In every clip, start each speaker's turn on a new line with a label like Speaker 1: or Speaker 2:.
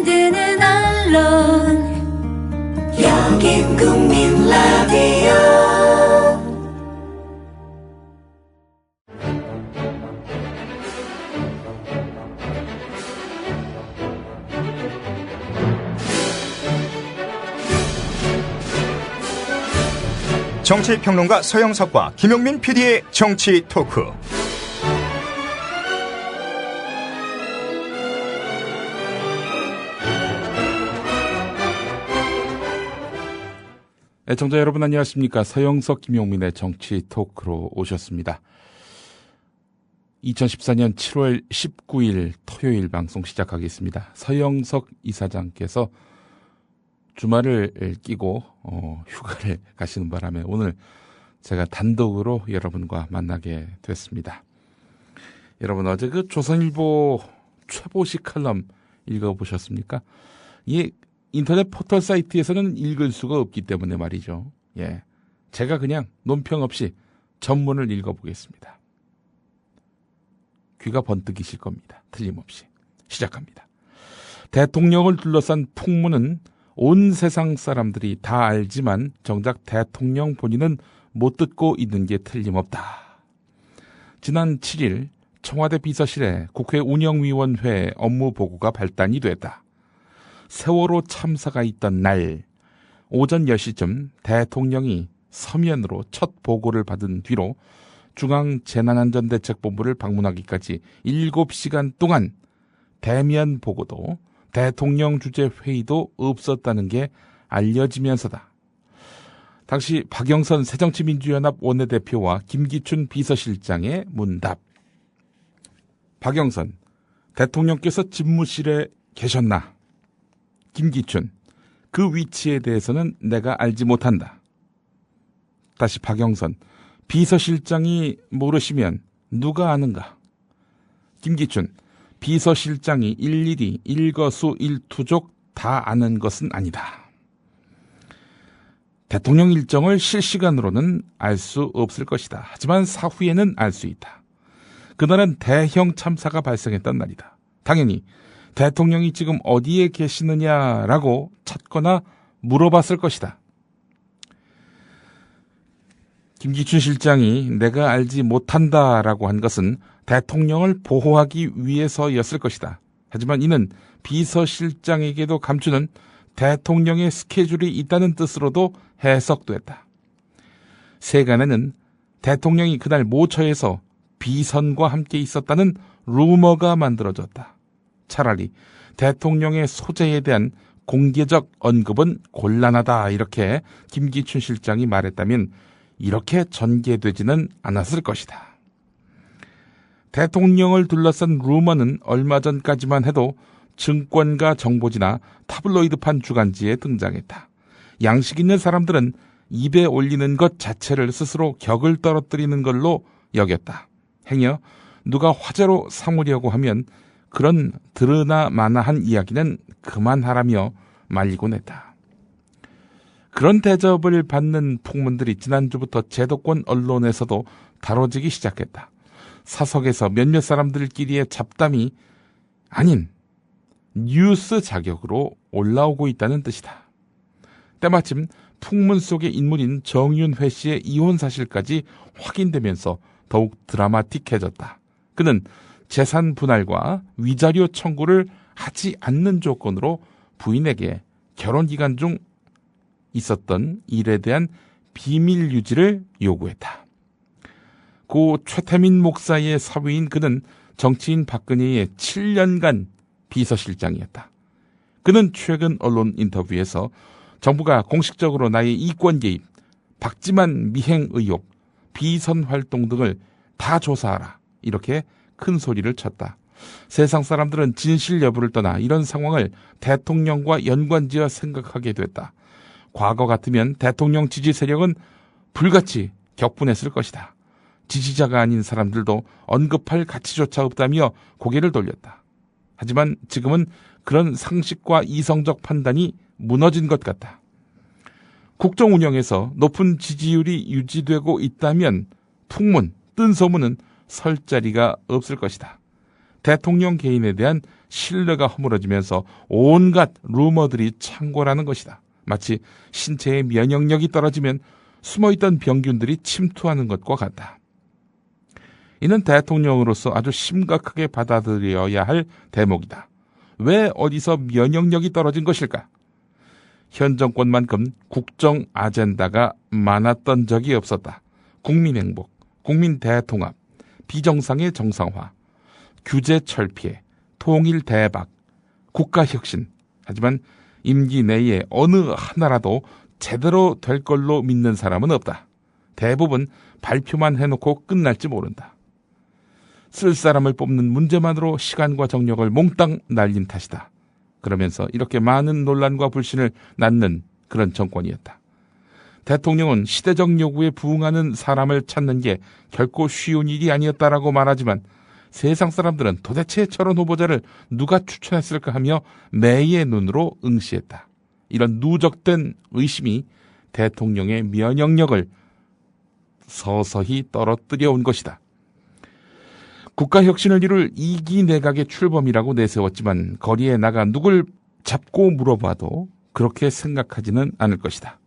Speaker 1: 만드는 언론, 여긴 국민 라디오.
Speaker 2: 정치평론가 서영석과 김용민 PD의 정치 토크.
Speaker 3: 애청자 여러분 안녕하십니까. 서영석 김용민의 정치 토크로 오셨습니다. 2014년 7월 19일 토요일 방송 시작하겠습니다. 서영석 이사장께서 주말을 끼고 휴가를 가시는 바람에 오늘 제가 단독으로 여러분과 만나게 됐습니다. 여러분 어제 그 조선일보 최보식 칼럼 읽어보셨습니까? 이 인터넷 포털 사이트에서는 읽을 수가 없기 때문에 말이죠. 예, 제가 그냥 논평 없이 전문을 읽어보겠습니다. 귀가 번뜩이실 겁니다. 틀림없이. 시작합니다. 대통령을 둘러싼 풍문은 온 세상 사람들이 다 알지만 정작 대통령 본인은 못 듣고 있는 게 틀림없다. 지난 7일 청와대 비서실에 국회 운영위원회 업무 보고가 발단이 됐다. 세월호 참사가 있던 날 오전 10시쯤 대통령이 서면으로 첫 보고를 받은 뒤로 중앙재난안전대책본부를 방문하기까지 7시간 동안 대면 보고도 대통령 주재 회의도 없었다는 게 알려지면서다. 당시 박영선 새정치민주연합 원내대표와 김기춘 비서실장의 문답. 박영선, 대통령께서 집무실에 계셨나? 김기춘, 그 위치에 대해서는 내가 알지 못한다. 다시 박영선, 비서실장이 모르시면 누가 아는가? 김기춘, 비서실장이 일일이 일거수일투족 다 아는 것은 아니다. 대통령 일정을 실시간으로는 알 수 없을 것이다. 하지만 사후에는 알 수 있다. 그날은 대형 참사가 발생했던 날이다. 당연히 대통령이 지금 어디에 계시느냐라고 찾거나 물어봤을 것이다. 김기춘 실장이 내가 알지 못한다라고 한 것은 대통령을 보호하기 위해서였을 것이다. 하지만 이는 비서실장에게도 감추는 대통령의 스케줄이 있다는 뜻으로도 해석됐다. 세간에는 대통령이 그날 모처에서 비선과 함께 있었다는 루머가 만들어졌다. 차라리 대통령의 소재에 대한 공개적 언급은 곤란하다 이렇게 김기춘 실장이 말했다면 이렇게 전개되지는 않았을 것이다. 대통령을 둘러싼 루머는 얼마 전까지만 해도 증권가 정보지나 타블로이드판 주간지에 등장했다. 양식 있는 사람들은 입에 올리는 것 자체를 스스로 격을 떨어뜨리는 걸로 여겼다. 행여 누가 화제로 삼으려고 하면 그런 드러나 마나한 이야기는 그만하라며 말리곤 했다. 그런 대접을 받는 풍문들이 지난주부터 제도권 언론에서도 다뤄지기 시작했다. 사석에서 몇몇 사람들끼리의 잡담이 아닌 뉴스 자격으로 올라오고 있다는 뜻이다. 때마침 풍문 속의 인물인 정윤회 씨의 이혼 사실까지 확인되면서 더욱 드라마틱해졌다. 그는 재산 분할과 위자료 청구를 하지 않는 조건으로 부인에게 결혼 기간 중 있었던 일에 대한 비밀 유지를 요구했다. 고 최태민 목사의 사위인 그는 정치인 박근혜의 7년간 비서실장이었다. 그는 최근 언론 인터뷰에서 정부가 공식적으로 나의 이권 개입, 박지만 미행 의혹, 비선 활동 등을 다 조사하라 이렇게 큰 소리를 쳤다. 세상 사람들은 진실 여부를 떠나 이런 상황을 대통령과 연관지어 생각하게 됐다. 과거 같으면 대통령 지지 세력은 불같이 격분했을 것이다. 지지자가 아닌 사람들도 언급할 가치조차 없다며 고개를 돌렸다. 하지만 지금은 그런 상식과 이성적 판단이 무너진 것 같다. 국정 운영에서 높은 지지율이 유지되고 있다면 풍문, 뜬 소문은 설 자리가 없을 것이다. 대통령 개인에 대한 신뢰가 허물어지면서 온갖 루머들이 창궐하는 것이다. 마치 신체의 면역력이 떨어지면 숨어있던 병균들이 침투하는 것과 같다. 이는 대통령으로서 아주 심각하게 받아들여야 할 대목이다. 왜 어디서 면역력이 떨어진 것일까? 현 정권만큼 국정 아젠다가 많았던 적이 없었다. 국민 행복, 국민 대통합, 비정상의 정상화, 규제 철폐, 통일 대박, 국가 혁신. 하지만 임기 내에 어느 하나라도 제대로 될 걸로 믿는 사람은 없다. 대부분 발표만 해놓고 끝날지 모른다. 쓸 사람을 뽑는 문제만으로 시간과 정력을 몽땅 날린 탓이다. 그러면서 이렇게 많은 논란과 불신을 낳는 그런 정권이었다. 대통령은 시대적 요구에 부응하는 사람을 찾는 게 결코 쉬운 일이 아니었다라고 말하지만 세상 사람들은 도대체 저런 후보자를 누가 추천했을까 하며 매의 눈으로 응시했다. 이런 누적된 의심이 대통령의 면역력을 서서히 떨어뜨려 온 것이다. 국가혁신을 이룰 2기 내각의 출범이라고 내세웠지만 거리에 나가 누굴 잡고 물어봐도 그렇게 생각하지는 않을 것이다.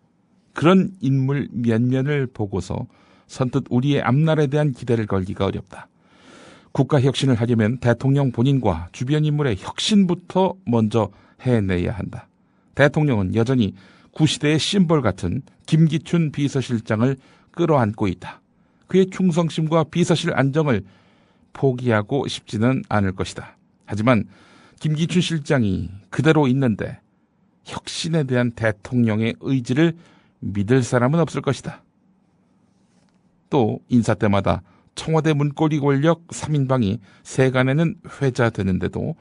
Speaker 3: 그런 인물 면면을 보고서 선뜻 우리의 앞날에 대한 기대를 걸기가 어렵다. 국가혁신을 하려면 대통령 본인과 주변 인물의 혁신부터 먼저 해내야 한다. 대통령은 여전히 구시대의 심벌 같은 김기춘 비서실장을 끌어안고 있다. 그의 충성심과 비서실 안정을 포기하고 싶지는 않을 것이다. 하지만 김기춘 실장이 그대로 있는데 혁신에 대한 대통령의 의지를 믿을 사람은 없을 것이다. 또 인사 때마다 청와대 문고리 권력 3인방이 세간에는 회자되는데도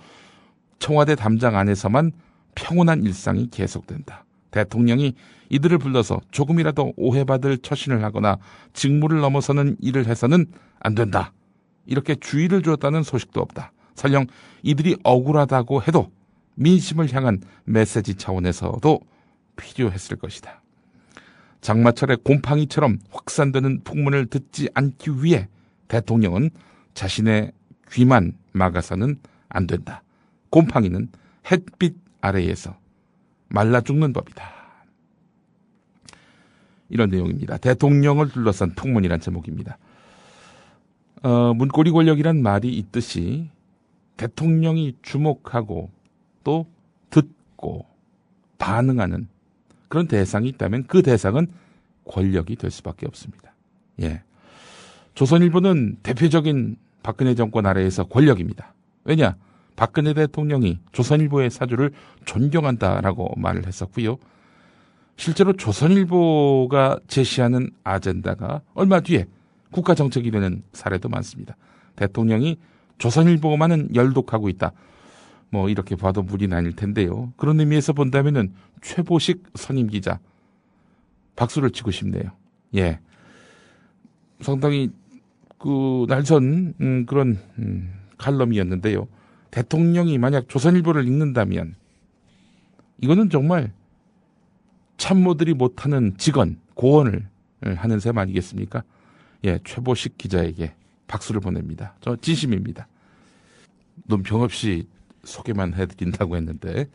Speaker 3: 청와대 담장 안에서만 평온한 일상이 계속된다. 대통령이 이들을 불러서 조금이라도 오해받을 처신을 하거나 직무를 넘어서는 일을 해서는 안 된다. 이렇게 주의를 주었다는 소식도 없다. 설령 이들이 억울하다고 해도 민심을 향한 메시지 차원에서도 필요했을 것이다. 장마철의 곰팡이처럼 확산되는 풍문을 듣지 않기 위해 대통령은 자신의 귀만 막아서는 안 된다. 곰팡이는 햇빛 아래에서 말라 죽는 법이다. 이런 내용입니다. 대통령을 둘러싼 풍문이란 제목입니다. 문고리 권력이란 말이 있듯이 대통령이 주목하고 또 듣고 반응하는 그런 대상이 있다면 그 대상은 권력이 될 수밖에 없습니다. 예. 조선일보는 대표적인 박근혜 정권 아래에서 권력입니다. 왜냐? 박근혜 대통령이 조선일보의 사주를 존경한다라고 말을 했었고요. 실제로 조선일보가 제시하는 아젠다가 얼마 뒤에 국가정책이 되는 사례도 많습니다. 대통령이 조선일보만은 열독하고 있다. 뭐 이렇게 봐도 무리는 아닐 텐데요. 그런 의미에서 본다면은 최보식 선임기자 박수를 치고 싶네요. 예, 상당히 그 날선 그런 칼럼이었는데요. 대통령이 만약 조선일보를 읽는다면 이거는 정말 참모들이 못하는 직원, 고언을 하는 셈 아니겠습니까? 예, 최보식 기자에게 박수를 보냅니다. 저 진심입니다. 논평 없이 소개만 해드린다고 했는데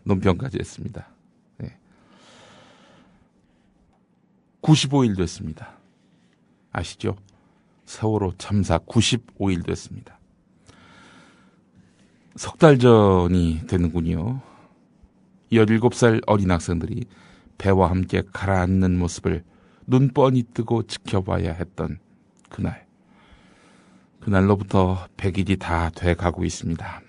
Speaker 3: 논평까지 했습니다. 네. 95일 됐습니다. 아시죠? 세월호 참사 95일 됐습니다. 석 달 전이 되는군요. 17살 어린 학생들이 배와 함께 가라앉는 모습을 눈 뻔히 뜨고 지켜봐야 했던 그날. 그날로부터 100일이 다 돼가고 있습니다.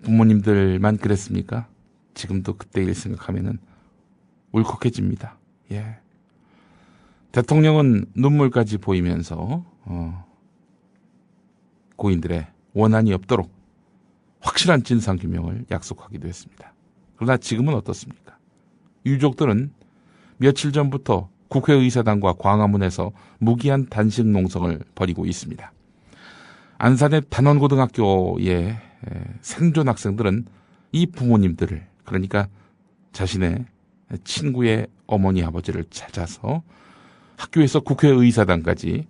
Speaker 3: 부모님들만 그랬습니까? 지금도 그때 일 생각하면은 울컥해집니다. 예. 대통령은 눈물까지 보이면서 고인들의 원한이 없도록 확실한 진상규명을 약속하기도 했습니다. 그러나 지금은 어떻습니까? 유족들은 며칠 전부터 국회의사당과 광화문에서 무기한 단식 농성을 벌이고 있습니다. 안산의 단원고등학교의 생존 학생들은 이 부모님들을, 그러니까 자신의 친구의 어머니 아버지를 찾아서 학교에서 국회의사당까지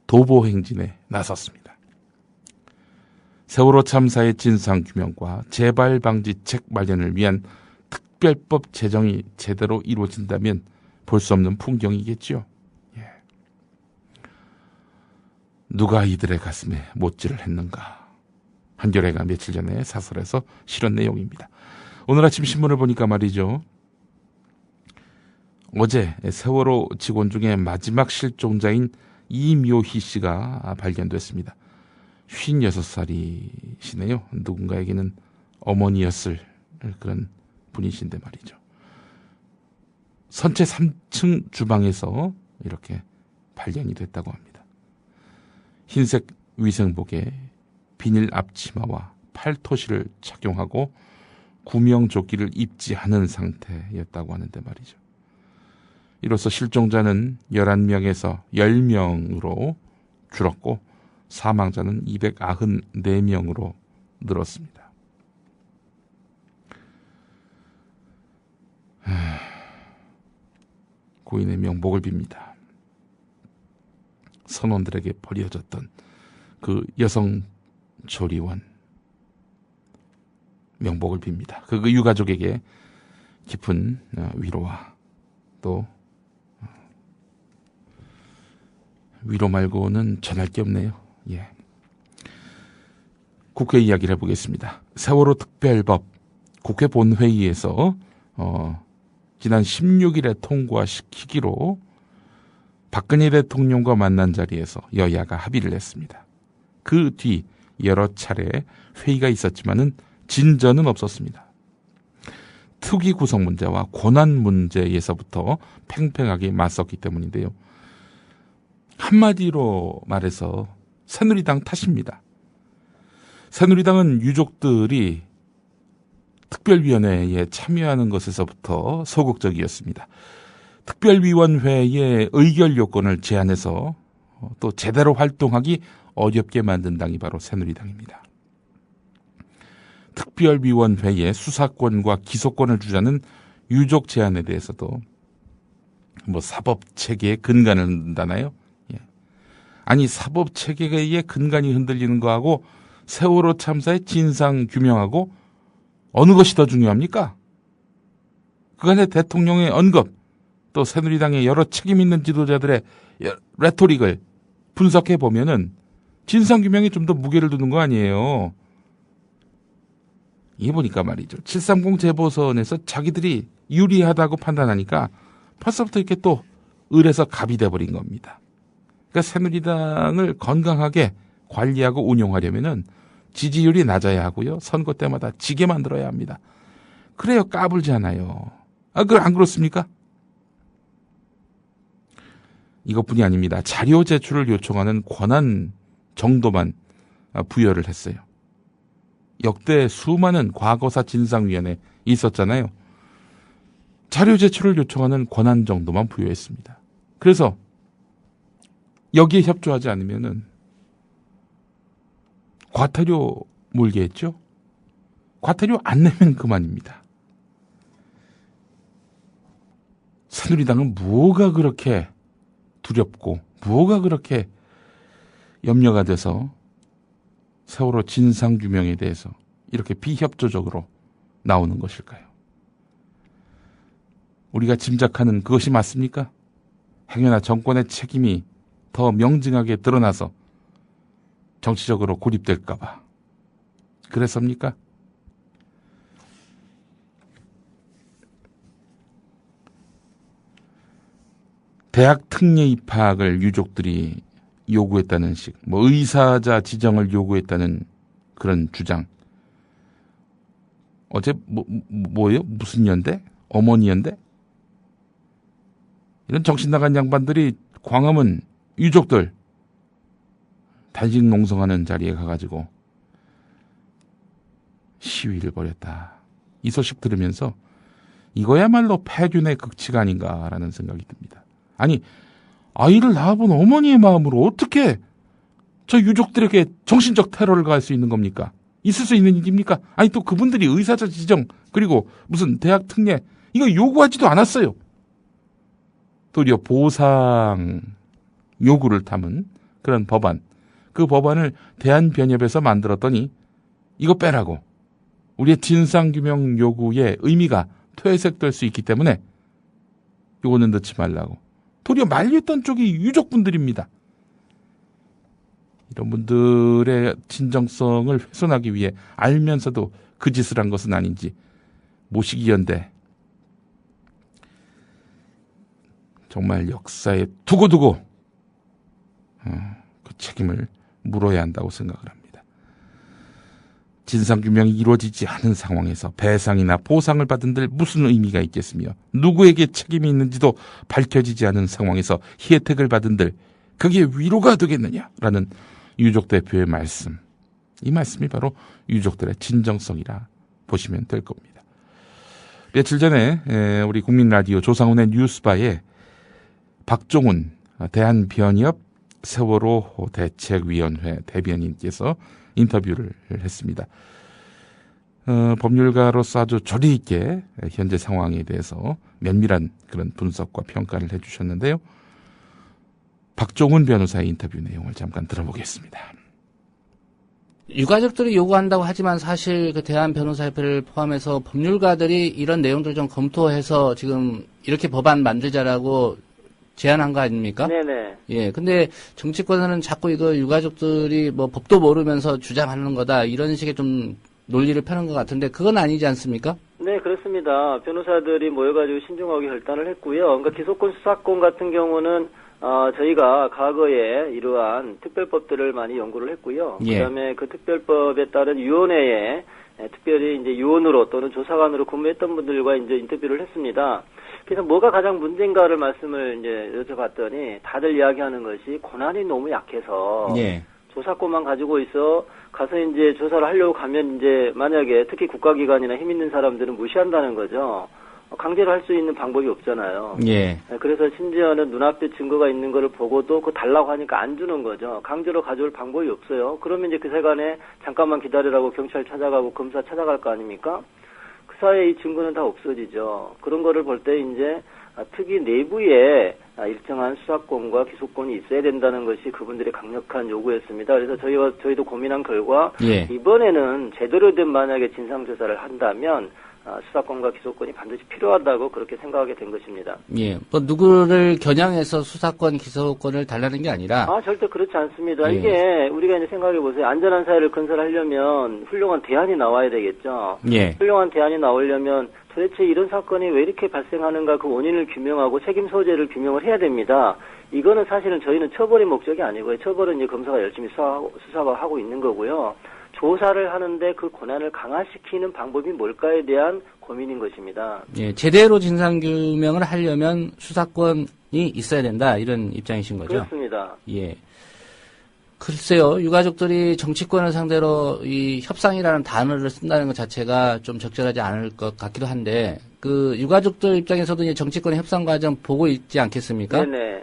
Speaker 3: 도보 행진에 나섰습니다. 세월호 참사의 진상규명과 재발방지책 마련을 위한 특별법 제정이 제대로 이루어진다면 볼 수 없는 풍경이겠죠. 예. 누가 이들의 가슴에 못질을 했는가. 한겨레가 며칠 전에 사설에서 실은 내용입니다. 오늘 아침 신문을 보니까 말이죠. 어제 세월호 직원 중에 마지막 실종자인 이묘희 씨가 발견됐습니다. 56살이시네요. 누군가에게는 어머니였을 그런 분이신데 말이죠. 선체 3층 주방에서 이렇게 발견이 됐다고 합니다. 흰색 위생복에 비닐 앞치마와 팔토시를 착용하고 구명조끼를 입지 않은 상태였다고 하는데 말이죠. 이로써 실종자는 11명에서 10명으로 줄었고 사망자는 294명으로 늘었습니다. 고인의 명복을 빕니다. 선원들에게 버려졌던 그 여성 조리원 명복을 빕니다. 그 유가족에게 깊은 위로와 또 위로 말고는 전할 게 없네요. 예. 국회 이야기를 해보겠습니다. 세월호 특별법 국회 본회의에서 지난 16일에 통과시키기로 박근혜 대통령과 만난 자리에서 여야가 합의를 했습니다. 그 뒤 여러 차례 회의가 있었지만은 진전은 없었습니다. 특위 구성 문제와 권한 문제에서부터 팽팽하게 맞섰기 때문인데요. 한마디로 말해서 새누리당 탓입니다. 새누리당은 유족들이 특별위원회에 참여하는 것에서부터 소극적이었습니다. 특별위원회의 의결 요건을 제한해서 또 제대로 활동하기 어렵게 만든 당이 바로 새누리당입니다. 특별위원회에 수사권과 기소권을 주자는 유족 제안에 대해서도 사법체계의 근간을 흔든다나요? 예. 아니 사법체계의 근간이 흔들리는 거하고 세월호 참사의 진상 규명하고 어느 것이 더 중요합니까? 그간의 대통령의 언급 또 새누리당의 여러 책임 있는 지도자들의 레토릭을 분석해 보면은 진상 규명이 좀 더 무게를 두는 거 아니에요. 이게 보니까 말이죠. 730 재보선에서 자기들이 유리하다고 판단하니까 벌써부터 이렇게 또 을에서 갑이 돼버린 겁니다. 그러니까 새누리당을 건강하게 관리하고 운용하려면은 지지율이 낮아야 하고요. 선거 때마다 지게 만들어야 합니다. 그래요. 까불잖아요. 안 그렇습니까? 이것뿐이 아닙니다. 자료 제출을 요청하는 권한 정도만 부여를 했어요. 역대 수많은 과거사 진상위원회 있었잖아요. 자료 제출을 요청하는 권한 정도만 부여했습니다. 그래서 여기에 협조하지 않으면은 과태료 물게 했죠. 과태료 안 내면 그만입니다. 새누리당은 뭐가 그렇게 두렵고 뭐가 그렇게 염려가 돼서 세월호 진상규명에 대해서 이렇게 비협조적으로 나오는 것일까요? 우리가 짐작하는 그것이 맞습니까? 행여나 정권의 책임이 더 명징하게 드러나서 정치적으로 고립될까 봐. 그랬습니까? 대학 특례 입학을 유족들이 요구했다는 식, 의사자 지정을 요구했다는 그런 주장. 어제 뭐예요? 무슨 연대? 어머니 연대? 이런 정신 나간 양반들이 광화문 유족들 단식 농성하는 자리에 가가지고 시위를 벌였다. 이 소식 들으면서 이거야말로 패륜의 극치가 아닌가라는 생각이 듭니다. 아니 아이를 낳아본 어머니의 마음으로 어떻게 저 유족들에게 정신적 테러를 가할 수 있는 겁니까? 있을 수 있는 일입니까? 아니 또 그분들이 의사자 지정 그리고 무슨 대학 특례 이거 요구하지도 않았어요. 도리어 보상 요구를 담은 그런 법안 그 법안을 대한변협에서 만들었더니 이거 빼라고. 우리의 진상규명 요구의 의미가 퇴색될 수 있기 때문에 이거는 넣지 말라고. 도리어 만류했던 쪽이 유족분들입니다. 이런 분들의 진정성을 훼손하기 위해 알면서도 그 짓을 한 것은 아닌지 모시기연대 정말 역사에 두고두고 그 책임을 물어야 한다고 생각을 합니다. 진상규명이 이루어지지 않은 상황에서 배상이나 보상을 받은들 무슨 의미가 있겠으며 누구에게 책임이 있는지도 밝혀지지 않은 상황에서 혜택을 받은들 그게 위로가 되겠느냐라는 유족 대표의 말씀. 이 말씀이 바로 유족들의 진정성이라 보시면 될 겁니다. 며칠 전에 우리 국민라디오 조상훈의 뉴스바에 박종훈 대한변협 세월호 대책위원회 대변인께서 인터뷰를 했습니다. 법률가로서 아주 조리 있게 현재 상황에 대해서 면밀한 그런 분석과 평가를 해주셨는데요. 박종훈 변호사의 인터뷰 내용을 잠깐 들어보겠습니다.
Speaker 4: 유가족들이 요구한다고 하지만 사실 그 대한변호사협회를 포함해서 법률가들이 이런 내용들을 좀 검토해서 지금 이렇게 법안 만들자라고 제안한 거 아닙니까?
Speaker 5: 네네.
Speaker 4: 예, 근데 정치권에는 자꾸 이거 유가족들이 뭐 법도 모르면서 주장하는 거다 이런 식의 좀 논리를 펴는 것 같은데 그건 아니지 않습니까?
Speaker 5: 네, 그렇습니다. 변호사들이 모여가지고 신중하게 결단을 했고요. 그러니까 기소권 수사권 같은 경우는 저희가 과거에 이러한 특별법들을 많이 연구를 했고요.
Speaker 4: 예.
Speaker 5: 그다음에 그 특별법에 따른 위원회에 특별히 이제 위원으로 또는 조사관으로 근무했던 분들과 이제 인터뷰를 했습니다. 그래서 뭐가 가장 문제인가를 말씀을 이제 여쭤봤더니 다들 이야기하는 것이 권한이 너무 약해서
Speaker 4: 예.
Speaker 5: 조사권만 가지고 있어 가서 이제 조사를 하려고 가면 이제 만약에 특히 국가기관이나 힘 있는 사람들은 무시한다는 거죠. 강제로 할 수 있는 방법이 없잖아요.
Speaker 4: 예.
Speaker 5: 그래서 심지어는 눈앞에 증거가 있는 거를 보고도 그거 달라고 하니까 안 주는 거죠. 강제로 가져올 방법이 없어요. 그러면 이제 그 세간에 잠깐만 기다리라고 경찰 찾아가고 검사 찾아갈 거 아닙니까? 그 사이에 이 증거는 다 없어지죠. 그런 거를 볼 때 이제 특히 내부에 일정한 수사권과 기소권이 있어야 된다는 것이 그분들의 강력한 요구였습니다. 그래서 저희도 고민한 결과
Speaker 4: 예.
Speaker 5: 이번에는 제대로 된 만약에 진상조사를 한다면 수사권과 기소권이 반드시 필요하다고 그렇게 생각하게 된 것입니다.
Speaker 4: 예. 뭐 누구를 겨냥해서 수사권, 기소권을 달라는 게 아니라
Speaker 5: 절대 그렇지 않습니다.
Speaker 4: 예.
Speaker 5: 이게 우리가 이제 생각해 보세요. 안전한 사회를 건설하려면 훌륭한 대안이 나와야 되겠죠.
Speaker 4: 예.
Speaker 5: 훌륭한 대안이 나오려면 도대체 이런 사건이 왜 이렇게 발생하는가 그 원인을 규명하고 책임 소재를 규명을 해야 됩니다. 이거는 사실은 저희는 처벌이 목적이 아니고요. 처벌은 이제 검사가 열심히 수사하고 있는 거고요. 조사를 하는데 그 권한을 강화시키는 방법이 뭘까에 대한 고민인 것입니다.
Speaker 4: 예, 제대로 진상규명을 하려면 수사권이 있어야 된다 이런 입장이신 거죠?
Speaker 5: 그렇습니다.
Speaker 4: 예. 글쎄요, 유가족들이 정치권을 상대로 이 협상이라는 단어를 쓴다는 것 자체가 좀 적절하지 않을 것 같기도 한데, 그 유가족들 입장에서도 이제 정치권의 협상 과정 보고 있지 않겠습니까?
Speaker 5: 네네.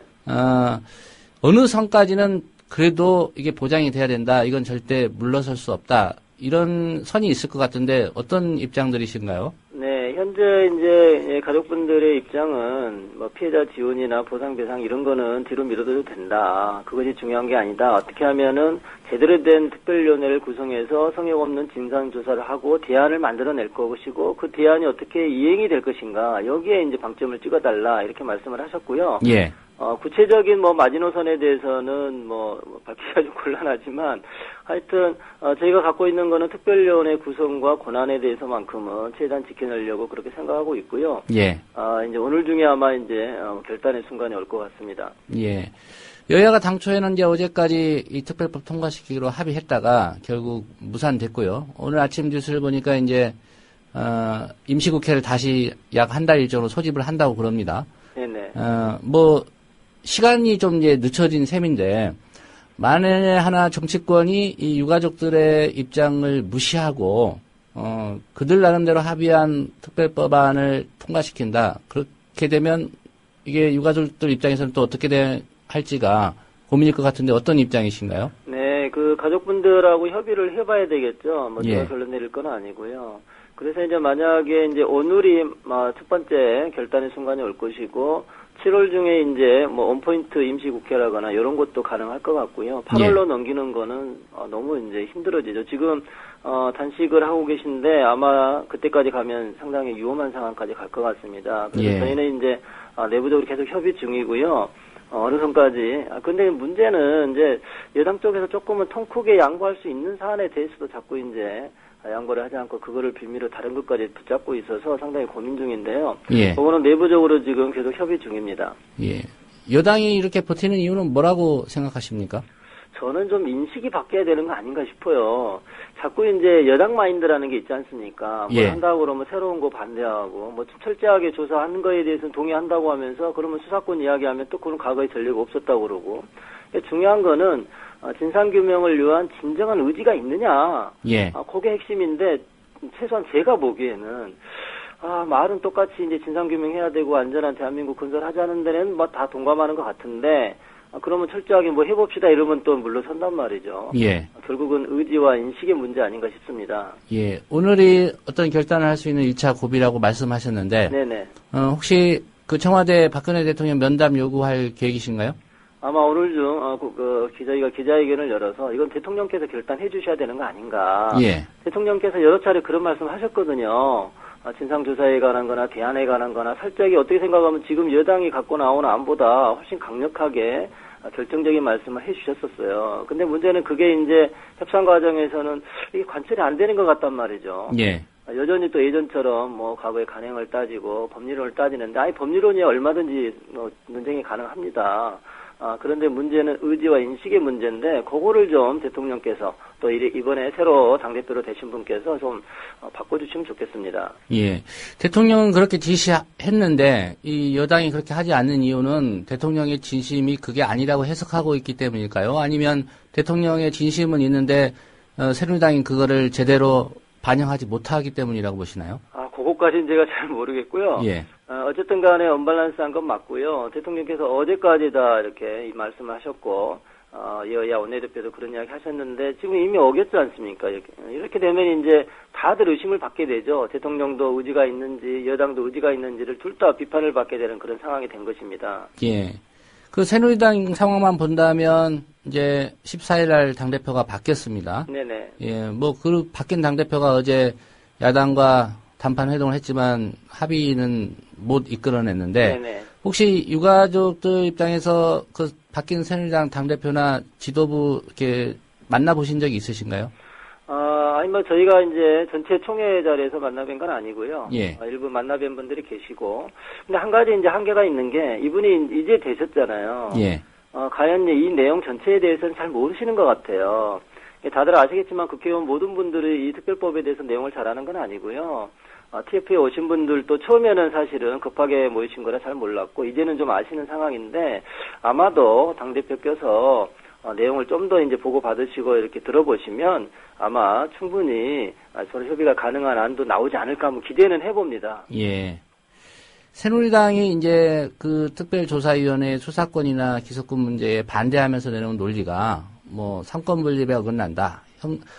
Speaker 4: 어느 선까지는 그래도 이게 보장이 돼야 된다. 이건 절대 물러설 수 없다. 이런 선이 있을 것 같은데 어떤 입장들이신가요?
Speaker 5: 네, 현재 이제 가족분들의 입장은 뭐 피해자 지원이나 보상 배상 이런 거는 뒤로 미뤄둬도 된다. 그것이 중요한 게 아니다. 어떻게 하면은 제대로 된 특별위원회를 구성해서 성역 없는 진상 조사를 하고 대안을 만들어낼 것이고 그 대안이 어떻게 이행이 될 것인가 여기에 이제 방점을 찍어달라 이렇게 말씀을 하셨고요.
Speaker 4: 예.
Speaker 5: 구체적인 뭐 마지노선에 대해서는 밝히기가 좀 곤란하지만 하여튼 저희가 갖고 있는 거는 특별위원회 구성과 권한에 대해서만큼은 최대한 지켜내려고 그렇게 생각하고 있고요.
Speaker 4: 예.
Speaker 5: 이제 오늘 중에 아마 이제 결단의 순간이 올 것 같습니다.
Speaker 4: 예. 여야가 당초에는 이제 어제까지 이 특별법 통과시키기로 합의했다가 결국 무산됐고요. 오늘 아침 뉴스를 보니까 이제 임시국회를 다시 약 한 달 일정으로 소집을 한다고 그럽니다.
Speaker 5: 네네.
Speaker 4: 시간이 좀 이제 늦춰진 셈인데, 만에 하나 정치권이 이 유가족들의 입장을 무시하고, 그들 나름대로 합의한 특별법안을 통과시킨다. 그렇게 되면, 이게 유가족들 입장에서는 또 어떻게 할지가 고민일 것 같은데 어떤 입장이신가요?
Speaker 5: 네, 그 가족분들하고 협의를 해봐야 되겠죠. 제가
Speaker 4: 예.
Speaker 5: 결론 내릴 건 아니고요. 그래서 이제 만약에 이제 오늘이 첫 번째 결단의 순간이 올 것이고, 7월 중에 이제 뭐 원포인트 임시국회라거나 이런 것도 가능할 것 같고요. 8월로 넘기는 거는 너무 이제 힘들어지죠. 지금 단식을 하고 계신데 아마 그때까지 가면 상당히 위험한 상황까지 갈 것 같습니다. 그래서 저희는 이제 내부적으로 계속 협의 중이고요. 어느 선까지. 근데 문제는 이제 여당 쪽에서 조금은 통 크게 양보할 수 있는 사안에 대해서도 자꾸 이제 양보를 하지 않고 그거를 빌미로 다른 것까지 붙잡고 있어서 상당히 고민 중인데요. 그거는 내부적으로 지금 계속 협의 중입니다.
Speaker 4: 여당이 이렇게 버티는 이유는 뭐라고 생각하십니까?
Speaker 5: 저는 좀 인식이 바뀌어야 되는 거 아닌가 싶어요. 자꾸 이제 여당 마인드라는 게 있지 않습니까? 뭘 한다고 그러면 새로운 거 반대하고, 뭐 철저하게 조사하는 거에 대해서는 동의한다고 하면서, 그러면 수사권 이야기하면 또 그런 과거에 전례가 없었다고 그러고. 중요한 거는, 진상규명을 위한 진정한 의지가 있느냐. 그게 핵심인데, 최소한 제가 보기에는, 말은 똑같이 이제 진상규명해야 되고 안전한 대한민국 건설하자는 데는 뭐 다 동감하는 것 같은데, 그러면 철저하게 뭐 해봅시다 이러면 또 물러선단 말이죠. 결국은 의지와 인식의 문제 아닌가 싶습니다.
Speaker 4: 오늘이 어떤 결단을 할 수 있는 1차 고비라고 말씀하셨는데,
Speaker 5: 네네.
Speaker 4: 혹시 그 청와대 박근혜 대통령 면담 요구할 계획이신가요?
Speaker 5: 아마 오늘 중 저희가 기자회견을 열어서 이건 대통령께서 결단해 주셔야 되는 거 아닌가. 대통령께서 여러 차례 그런 말씀하셨거든요. 진상조사에 관한 거나 대안에 관한 거나 살짝이 어떻게 생각하면 지금 여당이 갖고 나오는 안보다 훨씬 강력하게 결정적인 말씀을 해 주셨었어요. 근데 문제는 그게 이제 협상 과정에서는 이게 관철이 안 되는 것 같단 말이죠. 여전히 또 예전처럼 뭐 과거의 간행을 따지고 법리론을 따지는데 법리론이 얼마든지 논쟁이 가능합니다. 그런데 문제는 의지와 인식의 문제인데 그거를 좀 대통령께서 또 이번에 새로 당대표로 되신 분께서 좀 바꿔주시면 좋겠습니다.
Speaker 4: 대통령은 그렇게 지시했는데 이 여당이 그렇게 하지 않는 이유는 대통령의 진심이 그게 아니라고 해석하고 있기 때문일까요? 아니면 대통령의 진심은 있는데 새누리당이 그거를 제대로 반영하지 못하기 때문이라고 보시나요?
Speaker 5: 그것까지는 제가 잘 모르겠고요. 어쨌든 간에 언밸런스한 건 맞고요. 대통령께서 어제까지 다 이렇게 이 말씀을 하셨고, 여야 원내대표도 그런 이야기 하셨는데, 지금 이미 어겼지 않습니까? 이렇게 되면 이제 다들 의심을 받게 되죠. 대통령도 의지가 있는지, 여당도 의지가 있는지를 둘 다 비판을 받게 되는 그런 상황이 된 것입니다.
Speaker 4: 그 새누리당 상황만 본다면, 이제 14일 날 당대표가 바뀌었습니다. 뭐, 그 바뀐 당대표가 어제 야당과 단판 회동을 했지만 합의는 못 이끌어냈는데 혹시 유가족들 입장에서 그 바뀐 새누리당 당대표나 지도부 이렇게 만나보신 적이 있으신가요?
Speaker 5: 아니 뭐 저희가 이제 전체 총회 자리에서 만나뵌 건 아니고요. 일부 만나뵌 분들이 계시고 근데 한 가지 이제 한계가 있는 게 이분이 이제 되셨잖아요. 과연 이 내용 전체에 대해서는 잘 모르시는 것 같아요. 다들 아시겠지만 국회의원 모든 분들이 이 특별법에 대해서 내용을 잘 아는 건 아니고요. TF에 오신 분들도 처음에는 사실은 급하게 모이신 거라 잘 몰랐고 이제는 좀 아시는 상황인데 아마도 당대표께서 내용을 좀 더 이제 보고 받으시고 이렇게 들어보시면 아마 충분히 서로 협의가 가능한 안도 나오지 않을까 한번 기대는 해봅니다.
Speaker 4: 새누리당이 이제 그 특별조사위원회 수사권이나 기소권 문제에 반대하면서 내놓은 논리가 뭐 삼권 분립에 어긋난다.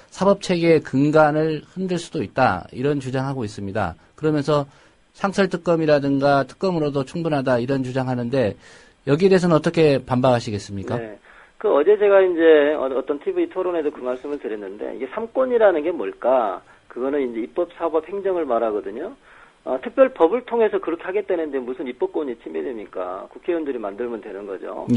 Speaker 4: 사법체계의 근간을 흔들 수도 있다. 이런 주장하고 있습니다. 그러면서 상설특검이라든가 특검으로도 충분하다. 이런 주장하는데 여기에 대해서는 어떻게 반박하시겠습니까?
Speaker 5: 그 어제 제가 이제 어떤 TV 토론에도 그 말씀을 드렸는데 이게 삼권이라는 게 뭘까? 그거는 이제 입법, 사법, 행정을 말하거든요. 특별법을 통해서 그렇게 하겠다는데 무슨 입법권이 침해됩니까? 국회의원들이 만들면 되는 거죠.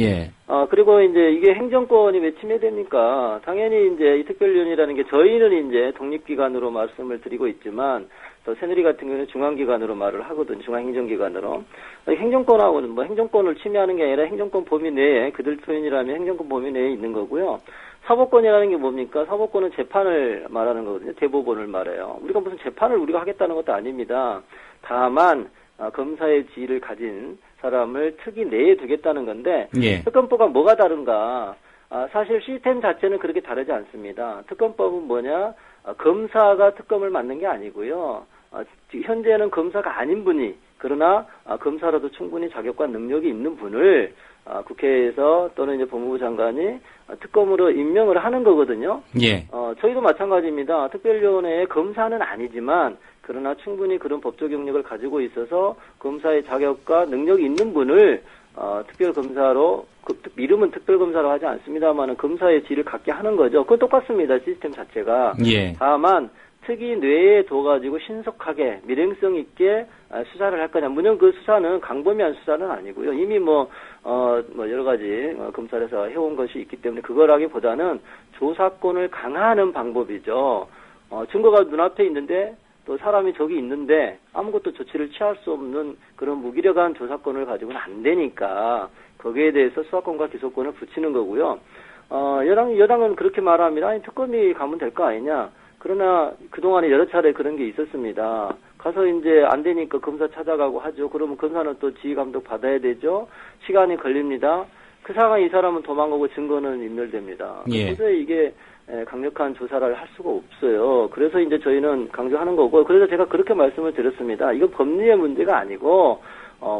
Speaker 5: 그리고 이제 이게 행정권이 왜 침해됩니까? 당연히 이제 이 특별위원회라는 게 저희는 이제 독립기관으로 말씀을 드리고 있지만 또 새누리 같은 경우는 중앙기관으로 말을 하거든요. 중앙행정기관으로. 행정권하고는 뭐 행정권을 침해하는 게 아니라 행정권 범위 내에 그들 표현이라면 행정권 범위 내에 있는 거고요. 사법권이라는 게 뭡니까? 사법권은 재판을 말하는 거거든요. 대법원을 말해요. 우리가 무슨 재판을 우리가 하겠다는 것도 아닙니다. 다만 검사의 지위를 가진 사람을 특히 내에 두겠다는 건데 특검법과 뭐가 다른가? 사실 시스템 자체는 그렇게 다르지 않습니다. 특검법은 뭐냐? 검사가 특검을 맡는 게 아니고요. 현재는 검사가 아닌 분이 그러나 검사라도 충분히 자격과 능력이 있는 분을 국회에서 또는 이제 법무부 장관이 특검으로 임명을 하는 거거든요. 저희도 마찬가지입니다. 특별위원회의 검사는 아니지만 그러나 충분히 그런 법적 경력을 가지고 있어서 검사의 자격과 능력이 있는 분을 특별검사로, 이름은 특별검사로 하지 않습니다만 검사의 질을 갖게 하는 거죠. 그건 똑같습니다. 시스템 자체가.
Speaker 4: 예.
Speaker 5: 다만 특이 뇌에 둬가지고 신속하게 밀행성 있게 수사를 할 거냐. 물론 그 수사는 강범위한 수사는 아니고요. 이미 여러 가지 검찰에서 해온 것이 있기 때문에 그거라기보다는 조사권을 강화하는 방법이죠. 증거가 눈앞에 있는데 또 사람이 저기 있는데 아무것도 조치를 취할 수 없는 그런 무기력한 조사권을 가지고는 안 되니까 거기에 대해서 수사권과 기소권을 붙이는 거고요. 여당은 그렇게 말합니다. 아니, 특검이 가면 될 거 아니냐. 그러나 그동안에 여러 차례 그런 게 있었습니다. 가서 이제 안 되니까 검사 찾아가고 하죠. 그러면 검사는 또 지휘감독 받아야 되죠. 시간이 걸립니다. 그 상황에 이 사람은 도망가고 증거는 인멸됩니다.
Speaker 4: 예.
Speaker 5: 그래서 이게 강력한 조사를 할 수가 없어요. 그래서 이제 저희는 강조하는 거고, 그래서 제가 그렇게 말씀을 드렸습니다. 이건 법리의 문제가 아니고,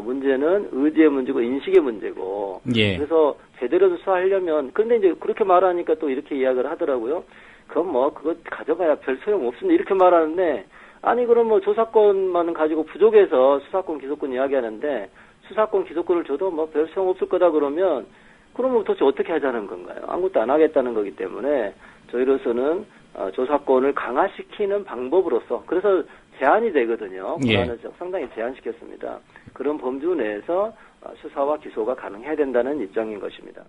Speaker 5: 문제는 의지의 문제고 인식의 문제고.
Speaker 4: 예.
Speaker 5: 그래서 제대로 수사하려면, 근데 이제 그렇게 말하니까 또 이렇게 이야기를 하더라고요. 그건 그거 가져가야 별 소용 없습니다. 이렇게 말하는데, 아니, 그럼 조사권만 가지고 부족해서 수사권, 기소권 이야기하는데, 수사권, 기소권을 줘도 별 소용 없을 거다 그러면, 그러면 도대체 어떻게 하자는 건가요? 아무것도 안 하겠다는 거기 때문에, 저희로서는 조사권을 강화시키는 방법으로서, 그래서 제한이 되거든요.
Speaker 4: 예.
Speaker 5: 상당히 제한시켰습니다. 그런 범주 내에서 수사와 기소가 가능해야 된다는 입장인 것입니다.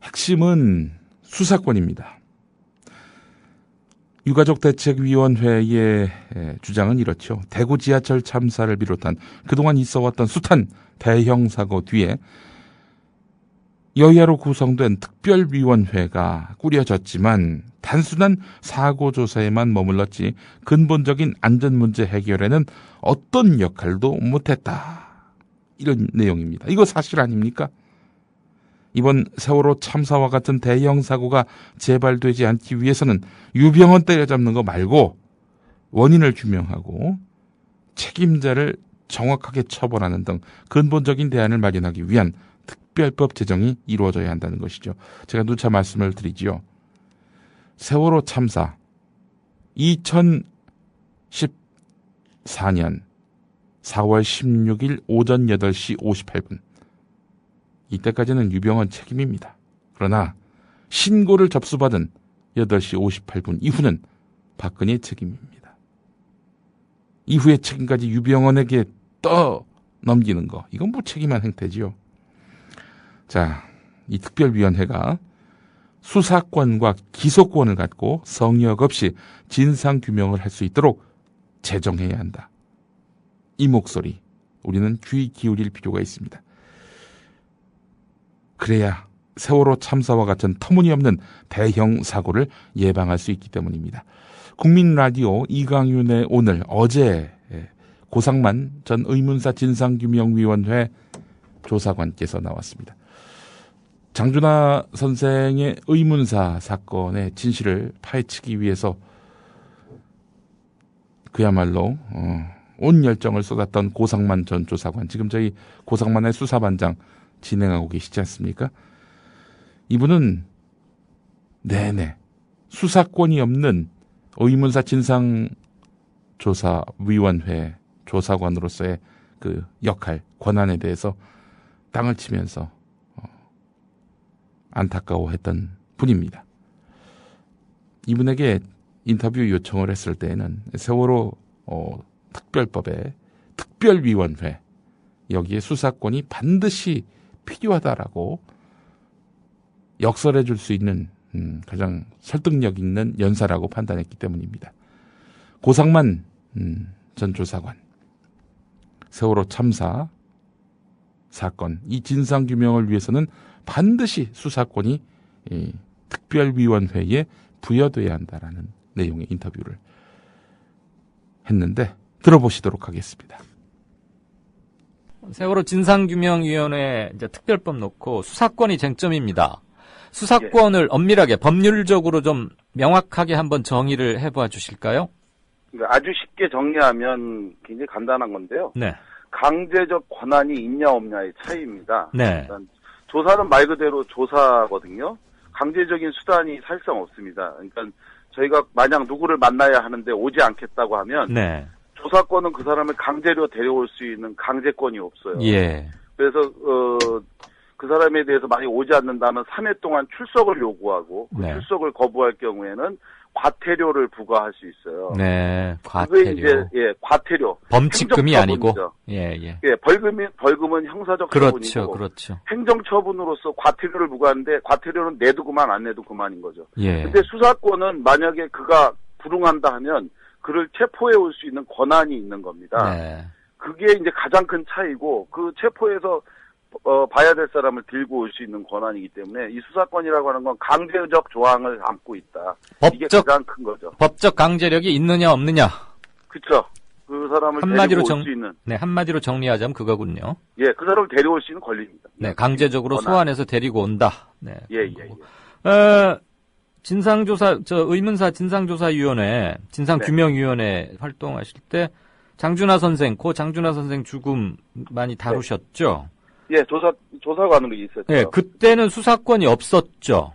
Speaker 3: 핵심은 수사권입니다. 유가족대책위원회의 주장은 이렇죠. 대구 지하철 참사를 비롯한 그동안 있어왔던 숱한 대형 사고 뒤에 여야로 구성된 특별위원회가 꾸려졌지만 단순한 사고 조사에만 머물렀지 근본적인 안전문제 해결에는 어떤 역할도 못했다. 이런 내용입니다. 이거 사실 아닙니까? 이번 세월호 참사와 같은 대형 사고가 재발되지 않기 위해서는 유병헌 때려잡는 거 말고 원인을 규명하고 책임자를 정확하게 처벌하는 등 근본적인 대안을 마련하기 위한 특별법 제정이 이루어져야 한다는 것이죠. 제가 누차 말씀을 드리지요. 세월호 참사 2014년 4월 16일 오전 8시 58분. 이때까지는 유병헌 책임입니다. 그러나 신고를 접수받은 8시 58분 이후는 박근혜 책임입니다. 이후의 책임까지 유병헌에게 넘기는 거. 이건 무책임한 행태지요. 자, 이 특별위원회가 수사권과 기소권을 갖고 성역 없이 진상규명을 할 수 있도록 제정해야 한다. 이 목소리 우리는 귀 기울일 필요가 있습니다. 그래야 세월호 참사와 같은 터무니없는 대형 사고를 예방할 수 있기 때문입니다. 국민라디오 이강윤의 어제 고상만 전 의문사 진상규명위원회 조사관께서 나왔습니다. 장준하 선생의 의문사 사건의 진실을 파헤치기 위해서 그야말로 온 열정을 쏟았던 고상만 전 조사관, 지금 저희 고상만의 수사반장 진행하고 계시지 않습니까? 이분은 수사권이 없는 의문사 진상조사위원회 조사관으로서의 그 역할, 권한에 대해서 땅을 치면서 안타까워했던 분입니다. 이분에게 인터뷰 요청을 했을 때에는 세월호 특별법의 특별위원회, 여기에 수사권이 반드시 필요하다라고 역설해 줄 수 있는 가장 설득력 있는 연사라고 판단했기 때문입니다. 고상만 전 조사관, 세월호 참사 사건, 이 진상규명을 위해서는 반드시 수사권이 특별위원회에 부여돼야 한다라는 내용의 인터뷰를 했는데 들어보시도록 하겠습니다.
Speaker 6: 세월호 진상규명위원회 이제 특별법 놓고 수사권이 쟁점입니다. 수사권을 엄밀하게 법률적으로 좀 명확하게 한번 정의를 해봐 주실까요?
Speaker 7: 아주 쉽게 정리하면 굉장히 간단한 건데요.
Speaker 6: 네.
Speaker 7: 강제적 권한이 있냐 없냐의 차이입니다.
Speaker 6: 네.
Speaker 7: 일단 조사는 말 그대로 조사거든요. 강제적인 수단이 사실상 없습니다. 그러니까 저희가 만약 누구를 만나야 하는데 오지 않겠다고 하면
Speaker 6: 네.
Speaker 7: 조사권은 그 사람을 강제로 데려올 수 있는 강제권이 없어요.
Speaker 6: 예.
Speaker 7: 그래서 그 사람에 대해서 만약 오지 않는다면 3회 동안 출석을 요구하고 그
Speaker 6: 네.
Speaker 7: 출석을 거부할 경우에는 과태료를 부과할 수 있어요.
Speaker 6: 네.
Speaker 7: 그게
Speaker 6: 과태료.
Speaker 7: 이제 과태료.
Speaker 6: 범칙금이 아니고.
Speaker 7: 행정처분이죠.
Speaker 6: 예.
Speaker 7: 예, 벌금은 형사적
Speaker 6: 그렇죠.
Speaker 7: 처분이고
Speaker 6: 그렇죠.
Speaker 7: 행정처분으로서 과태료를 부과하는데 과태료는 내도 그만 안 내도 그만인 거죠.
Speaker 6: 예.
Speaker 7: 근데 수사권은 만약에 그가 불응한다 하면 그를 체포해 올 수 있는 권한이 있는 겁니다.
Speaker 6: 네.
Speaker 7: 그게 이제 가장 큰 차이고 그 체포해서 봐야 될 사람을 들고 올 수 있는 권한이기 때문에 이 수사권이라고 하는 건 강제적 조항을 안고 있다. 이게 가장 큰 거죠.
Speaker 6: 법적 강제력이 있느냐 없느냐.
Speaker 7: 그렇죠. 그 사람을
Speaker 6: 한마디로
Speaker 7: 데리고 올 수 있는.
Speaker 6: 네, 한마디로 정리하자면 그거군요.
Speaker 7: 예, 그 사람을 데려올 수 있는 권리입니다.
Speaker 6: 네, 강제적으로
Speaker 7: 권한.
Speaker 6: 소환해서 데리고 온다. 네.
Speaker 7: 예.
Speaker 6: 의문사 진상조사위원회, 진상규명위원회 활동하실 때 장준하 선생 죽음 많이 다루셨죠?
Speaker 7: 예, 조사관으로 있었죠.
Speaker 6: 네, 그때는 수사권이 없었죠.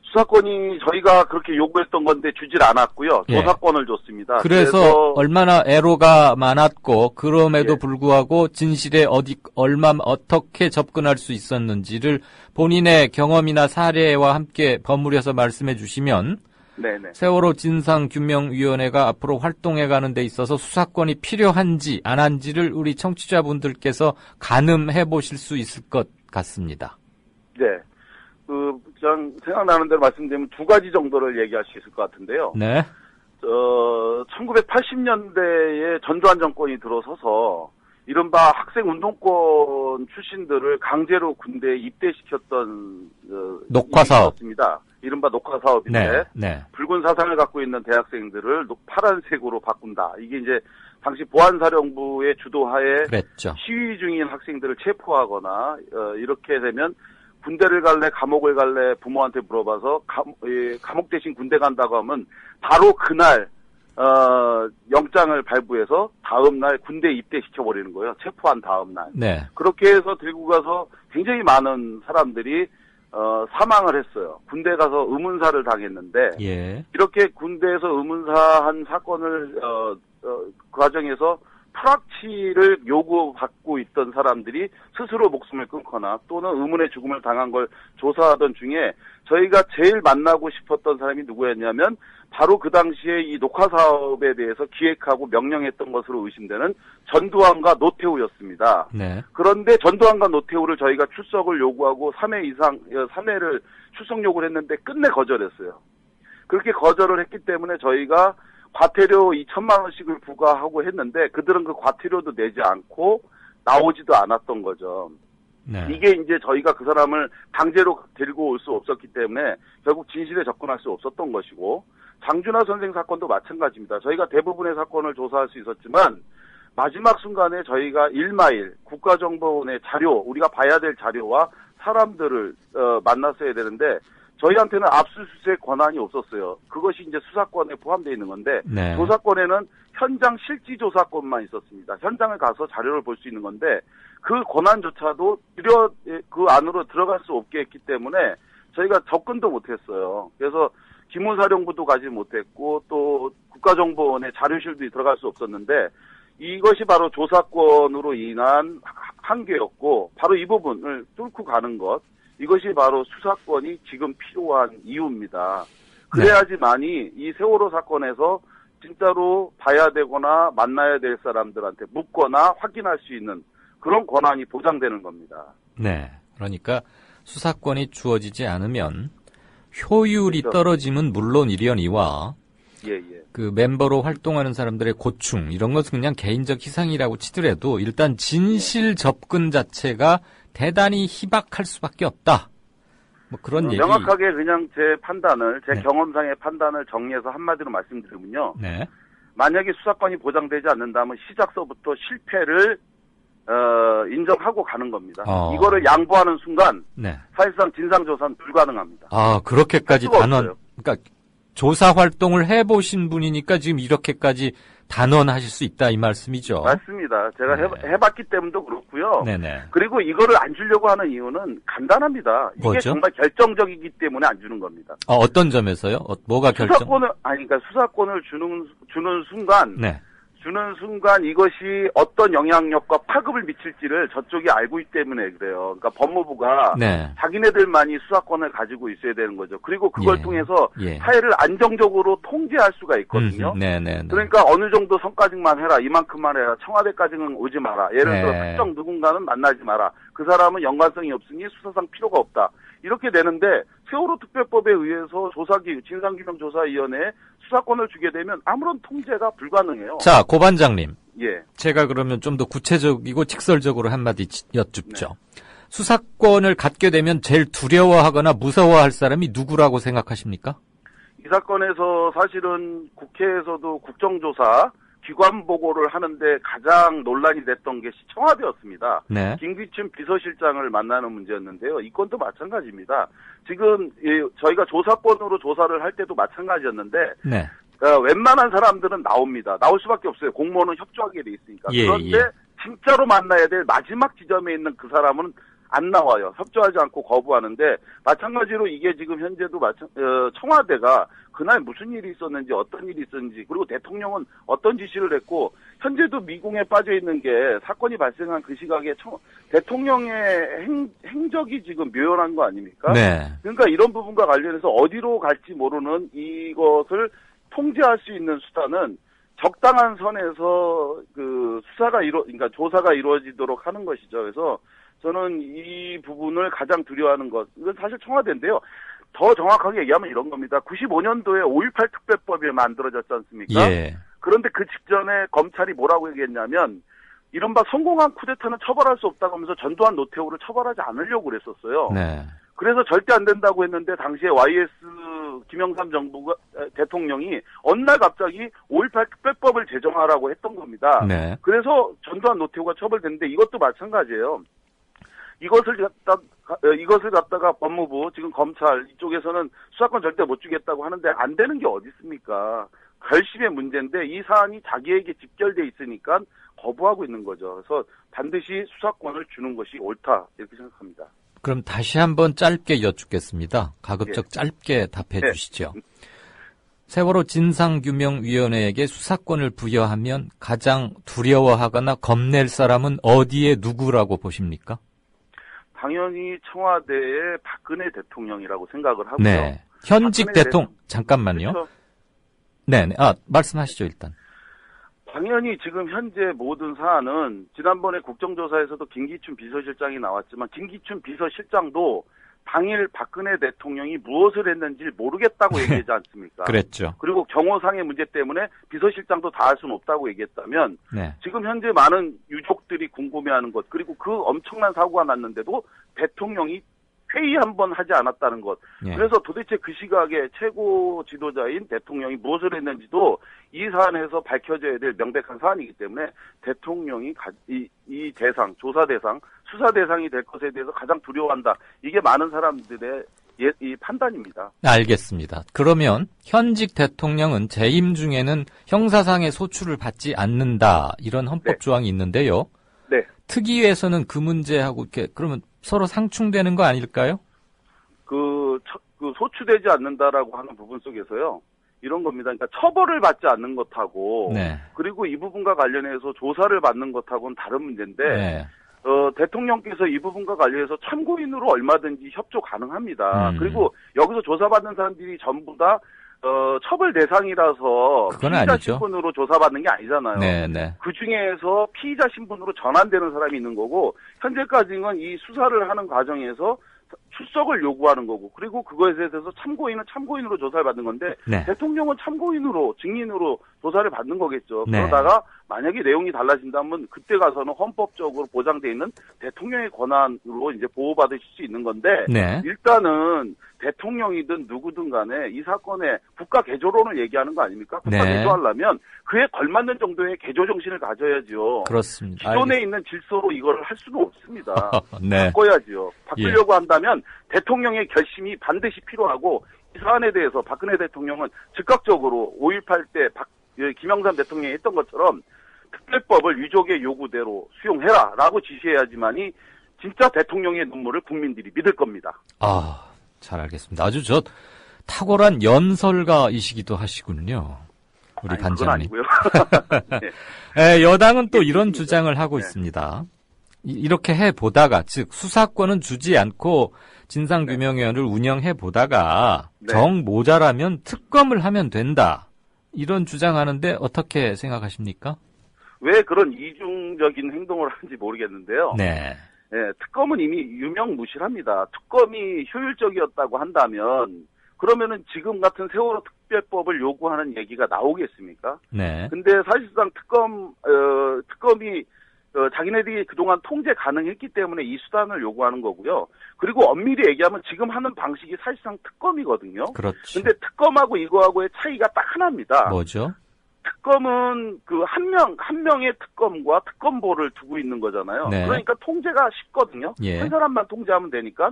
Speaker 7: 수사권이 저희가 그렇게 요구했던 건데 주질 않았고요.
Speaker 6: 예.
Speaker 7: 조사권을 줬습니다.
Speaker 6: 그래서 얼마나 애로가 많았고 그럼에도
Speaker 7: 예.
Speaker 6: 불구하고 진실에 어떻게 접근할 수 있었는지를 본인의 경험이나 사례와 함께 버무려서 말씀해 주시면
Speaker 7: 네네.
Speaker 6: 세월호 진상규명위원회가 앞으로 활동해가는 데 있어서 수사권이 필요한지 안 한지를 우리 청취자분들께서 가늠해 보실 수 있을 것 같습니다.
Speaker 7: 네. 그냥 생각나는 대로 말씀드리면 두 가지 정도를 얘기할 수 있을 것 같은데요.
Speaker 6: 네.
Speaker 7: 1980년대에 전두환 정권이 들어서서 이른바 학생 운동권 출신들을 강제로 군대에 입대시켰던
Speaker 6: 녹화 사업.
Speaker 7: 있었습니다. 이른바 녹화 사업인데
Speaker 6: 네.
Speaker 7: 붉은 사상을 갖고 있는 대학생들을 파란색으로 바꾼다. 이게 이제 당시 보안사령부의 주도하에
Speaker 6: 그랬죠.
Speaker 7: 시위 중인 학생들을 체포하거나 이렇게 되면 군대를 갈래 감옥을 갈래 부모한테 물어봐서 감옥 대신 군대 간다고 하면 바로 그날 영장을 발부해서 다음 날 군대 입대시켜버리는 거예요. 체포한 다음 날.
Speaker 6: 네.
Speaker 7: 그렇게 해서 들고 가서 굉장히 많은 사람들이 사망을 했어요. 군대 가서 의문사를 당했는데
Speaker 6: 예.
Speaker 7: 이렇게 군대에서 의문사한 사건을 그 과정에서 프락치를 요구받고 있던 사람들이 스스로 목숨을 끊거나 또는 의문의 죽음을 당한 걸 조사하던 중에 저희가 제일 만나고 싶었던 사람이 누구였냐면 바로 그 당시에 이 녹화 사업에 대해서 기획하고 명령했던 것으로 의심되는 전두환과 노태우였습니다.
Speaker 6: 네.
Speaker 7: 그런데 전두환과 노태우를 저희가 출석을 요구하고 3회를 출석 요구를 했는데 끝내 거절했어요. 그렇게 거절을 했기 때문에 저희가 과태료 2천만 원씩을 부과하고 했는데 그들은 그 과태료도 내지 않고 나오지도 않았던 거죠.
Speaker 6: 네.
Speaker 7: 이게 이제 저희가 그 사람을 강제로 데리고 올 수 없었기 때문에 결국 진실에 접근할 수 없었던 것이고 장준하 선생 사건도 마찬가지입니다. 저희가 대부분의 사건을 조사할 수 있었지만 마지막 순간에 저희가 1마일 국가정보원의 자료, 우리가 봐야 될 자료와 사람들을 만났어야 되는데 저희한테는 압수수색 권한이 없었어요. 그것이 이제 수사권에 포함되어 있는 건데
Speaker 6: 네.
Speaker 7: 조사권에는 현장 실지 조사권만 있었습니다. 현장을 가서 자료를 볼 수 있는 건데 그 권한조차도 그 안으로 들어갈 수 없게 했기 때문에 저희가 접근도 못했어요. 그래서 기무사령부도 가지 못했고 또 국가정보원의 자료실도 들어갈 수 없었는데 이것이 바로 조사권으로 인한 한계였고 바로 이 부분을 뚫고 가는 것 이것이 바로 수사권이 지금 필요한 이유입니다. 그래야지만이 이 세월호 사건에서 진짜로 봐야 되거나 만나야 될 사람들한테 묻거나 확인할 수 있는 그런 권한이 보장되는 겁니다.
Speaker 6: 네. 그러니까 수사권이 주어지지 않으면 효율이
Speaker 7: 그렇죠.
Speaker 6: 떨어짐은 물론이려니와
Speaker 7: 예.
Speaker 6: 그 멤버로 활동하는 사람들의 고충 이런 것은 그냥 개인적 희생이라고 치더라도 일단 진실 접근 자체가 대단히 희박할 수밖에 없다. 뭐 그런 얘기.
Speaker 7: 명확하게 그냥 제 판단을 제
Speaker 6: 네.
Speaker 7: 경험상의 판단을 정리해서 한마디로 말씀드리면요.
Speaker 6: 네.
Speaker 7: 만약에 수사권이 보장되지 않는다면 시작서부터 실패를 인정하고 가는 겁니다. 이거를 양보하는 순간
Speaker 6: 네.
Speaker 7: 사실상 진상조사는 불가능합니다.
Speaker 6: 아, 그렇게까지
Speaker 7: 할 수가
Speaker 6: 단언.
Speaker 7: 없어요.
Speaker 6: 그러니까 조사 활동을 해보신 분이니까 지금 이렇게까지 단언하실 수 있다 이 말씀이죠.
Speaker 7: 맞습니다. 제가
Speaker 6: 네.
Speaker 7: 해봤기 때문도 그렇고요.
Speaker 6: 네네.
Speaker 7: 그리고 이거를 안 주려고 하는 이유는 간단합니다. 이게
Speaker 6: 뭐죠?
Speaker 7: 정말 결정적이기 때문에 안 주는 겁니다.
Speaker 6: 어떤 점에서요? 뭐가 결정?
Speaker 7: 그러니까 수사권을 주는 순간,
Speaker 6: 네.
Speaker 7: 이것이 어떤 영향력과 파급을 미칠지를 저쪽이 알고 있기 때문에 그래요. 그러니까 법무부가
Speaker 6: 네.
Speaker 7: 자기네들만이 수사권을 가지고 있어야 되는 거죠. 그리고 그걸
Speaker 6: 예.
Speaker 7: 통해서
Speaker 6: 예.
Speaker 7: 사회를 안정적으로 통제할 수가 있거든요.
Speaker 6: 네네.
Speaker 7: 그러니까 어느 정도 선까지만 해라, 이만큼만 해라, 청와대까지는 오지 마라. 예를 들어
Speaker 6: 네.
Speaker 7: 특정 누군가는 만나지 마라. 그 사람은 연관성이 없으니 수사상 필요가 없다. 이렇게 되는데 세월호 특별법에 의해서 진상규명조사위원회에 수사권을 주게 되면 아무런 통제가 불가능해요.
Speaker 6: 자, 고 반장님.
Speaker 7: 예.
Speaker 6: 제가 그러면 좀 더 구체적이고 직설적으로 한마디 여쭙죠. 네. 수사권을 갖게 되면 제일 두려워하거나 무서워할 사람이 누구라고 생각하십니까?
Speaker 7: 이 사건에서 사실은 국회에서도 국정조사 기관 보고를 하는데 가장 논란이 됐던 게 청와대였습니다.
Speaker 6: 네.
Speaker 7: 김기춘 비서실장을 만나는 문제였는데요. 이 건도 마찬가지입니다. 지금 저희가 조사권으로 조사를 할 때도 마찬가지였는데
Speaker 6: 네.
Speaker 7: 웬만한 사람들은 나옵니다. 나올 수밖에 없어요. 공무원은 협조하게 돼 있으니까.
Speaker 6: 예,
Speaker 7: 그런데
Speaker 6: 예.
Speaker 7: 진짜로 만나야 될 마지막 지점에 있는 그 사람은 안 나와요. 협조하지 않고 거부하는데 마찬가지로 이게 지금 현재도 청와대가 그날 무슨 일이 있었는지 어떤 일이 있었는지 그리고 대통령은 어떤 지시를 했고 현재도 미궁에 빠져 있는 게 사건이 발생한 그 시각에 대통령의 행적이 지금 묘연한 거 아닙니까?
Speaker 6: 네.
Speaker 7: 그러니까 이런 부분과 관련해서 어디로 갈지 모르는 이것을 통제할 수 있는 수단은 적당한 선에서 그러니까 조사가 이루어지도록 하는 것이죠. 그래서 저는 이 부분을 가장 두려워하는 것, 이건 사실 청와대인데요. 더 정확하게 얘기하면 이런 겁니다. 95년도에 5.18 특별법이 만들어졌지 않습니까?
Speaker 6: 예.
Speaker 7: 그런데 그 직전에 검찰이 뭐라고 얘기했냐면 이른바 성공한 쿠데타는 처벌할 수 없다고 하면서 전두환 노태우를 처벌하지 않으려고 그랬었어요.
Speaker 6: 네.
Speaker 7: 그래서 절대 안 된다고 했는데 당시에 YS 김영삼 정부가 대통령이 어느 날 갑자기 5.18 특별법을 제정하라고 했던 겁니다.
Speaker 6: 네.
Speaker 7: 그래서 전두환 노태우가 처벌됐는데 이것도 마찬가지예요. 이것을 갖다가 법무부, 지금 검찰 이쪽에서는 수사권 절대 못 주겠다고 하는데 안 되는 게 어디 있습니까? 결심의 문제인데 이 사안이 자기에게 직결돼 있으니까 거부하고 있는 거죠. 그래서 반드시 수사권을 주는 것이 옳다 이렇게 생각합니다.
Speaker 6: 그럼 다시 한번 짧게 여쭙겠습니다. 가급적
Speaker 7: 예.
Speaker 6: 짧게 답해
Speaker 7: 네.
Speaker 6: 주시죠. 세월호 진상규명위원회에게 수사권을 부여하면 가장 두려워하거나 겁낼 사람은 어디에 누구라고 보십니까?
Speaker 7: 당연히 청와대의 박근혜 대통령이라고 생각을 하고요.
Speaker 6: 네. 현직 대통령, 잠깐만요.
Speaker 7: 그렇죠.
Speaker 6: 네. 말씀하시죠, 일단.
Speaker 7: 당연히 지금 현재 모든 사안은 지난번에 국정조사에서도 김기춘 비서실장이 나왔지만 김기춘 비서실장도 당일 박근혜 대통령이 무엇을 했는지 모르겠다고 얘기하지 않습니까?
Speaker 6: 그랬죠.
Speaker 7: 그리고 경호상의 문제 때문에 비서실장도 다 할 수는 없다고 얘기했다면
Speaker 6: 네.
Speaker 7: 지금 현재 많은 유족들이 궁금해하는 것 그리고 그 엄청난 사고가 났는데도 대통령이 회의 한번 하지 않았다는 것.
Speaker 6: 예.
Speaker 7: 그래서 도대체 그 시각에 최고 지도자인 대통령이 무엇을 했는지도 이 사안에서 밝혀져야 될 명백한 사안이기 때문에 대통령이 이 대상, 조사 대상, 수사 대상이 될 것에 대해서 가장 두려워한다. 이게 많은 사람들의 이 판단입니다.
Speaker 6: 알겠습니다. 그러면 현직 대통령은 재임 중에는 형사상의 소출을 받지 않는다. 이런 헌법
Speaker 7: 네.
Speaker 6: 조항이 있는데요.
Speaker 7: 네.
Speaker 6: 특위에서는 그 문제하고 이렇게 그러면 서로 상충되는 거 아닐까요?
Speaker 7: 그 소추되지 않는다라고 하는 부분 속에서요. 이런 겁니다. 그러니까 처벌을 받지 않는 것하고
Speaker 6: 네.
Speaker 7: 그리고 이 부분과 관련해서 조사를 받는 것하고는 다른 문제인데
Speaker 6: 네.
Speaker 7: 대통령께서 이 부분과 관련해서 참고인으로 얼마든지 협조 가능합니다.
Speaker 6: 음.
Speaker 7: 그리고 여기서 조사받는 사람들이 전부 다 처벌 대상이라서
Speaker 6: 그건
Speaker 7: 피의자
Speaker 6: 아니죠.
Speaker 7: 신분으로 조사받는 게 아니잖아요.
Speaker 6: 네, 네.
Speaker 7: 그 중에서 피의자 신분으로 전환되는 사람이 있는 거고 현재까지는 이 수사를 하는 과정에서 출석을 요구하는 거고 그리고 그거에 대해서 참고인은 참고인으로 조사를 받는 건데
Speaker 6: 네.
Speaker 7: 대통령은 참고인으로 증인으로 조사를 받는 거겠죠.
Speaker 6: 네.
Speaker 7: 그러다가 만약에 내용이 달라진다면 그때 가서는 헌법적으로 보장돼 있는 대통령의 권한으로 이제 보호받으실 수 있는 건데
Speaker 6: 네.
Speaker 7: 일단은 대통령이든 누구든 간에 이 사건에 국가 개조론을 얘기하는 거 아닙니까? 국가
Speaker 6: 네.
Speaker 7: 개조하려면 그에 걸맞는 정도의 개조 정신을 가져야죠.
Speaker 6: 그렇습니다.
Speaker 7: 기존에 있는 질서로 이걸 할 수는 없습니다.
Speaker 6: 네.
Speaker 7: 바꿔야지요. 바꾸려고 한다면 대통령의 결심이 반드시 필요하고 이 사안에 대해서 박근혜 대통령은 즉각적으로 5.18 때 김영삼 대통령이 했던 것처럼 특별법을 유족의 요구대로 수용해라라고 지시해야지만이 진짜 대통령의 눈물을 국민들이 믿을 겁니다.
Speaker 6: 잘 알겠습니다. 아주 탁월한 연설가이시기도 하시군요. 우리
Speaker 7: 아니, 그건
Speaker 6: 반장님.
Speaker 7: 아니고요.
Speaker 6: 네, 여당은 또 이런 주장을 하고 있습니다. 이렇게 해보다가, 즉 수사권은 주지 않고 진상규명위원회를 운영해보다가 정 모자라면 특검을 하면 된다. 이런 주장하는데 어떻게 생각하십니까?
Speaker 7: 왜 그런 이중적인 행동을 하는지 모르겠는데요.
Speaker 6: 네.
Speaker 7: 특검은 이미 유명무실합니다. 특검이 효율적이었다고 한다면 그러면은 지금 같은 세월호 특별법을 요구하는 얘기가 나오겠습니까?
Speaker 6: 네.
Speaker 7: 근데 사실상 특검이 자기네들이 그동안 통제 가능했기 때문에 이 수단을 요구하는 거고요. 그리고 엄밀히 얘기하면 지금 하는 방식이 사실상 특검이거든요.
Speaker 6: 그렇죠.
Speaker 7: 근데 특검하고 이거하고의 차이가 딱 하나입니다.
Speaker 6: 뭐죠?
Speaker 7: 특검은 한 명의 특검과 특검보를 두고 있는 거잖아요.
Speaker 6: 네.
Speaker 7: 그러니까 통제가 쉽거든요.
Speaker 6: 예.
Speaker 7: 한 사람만 통제하면 되니까.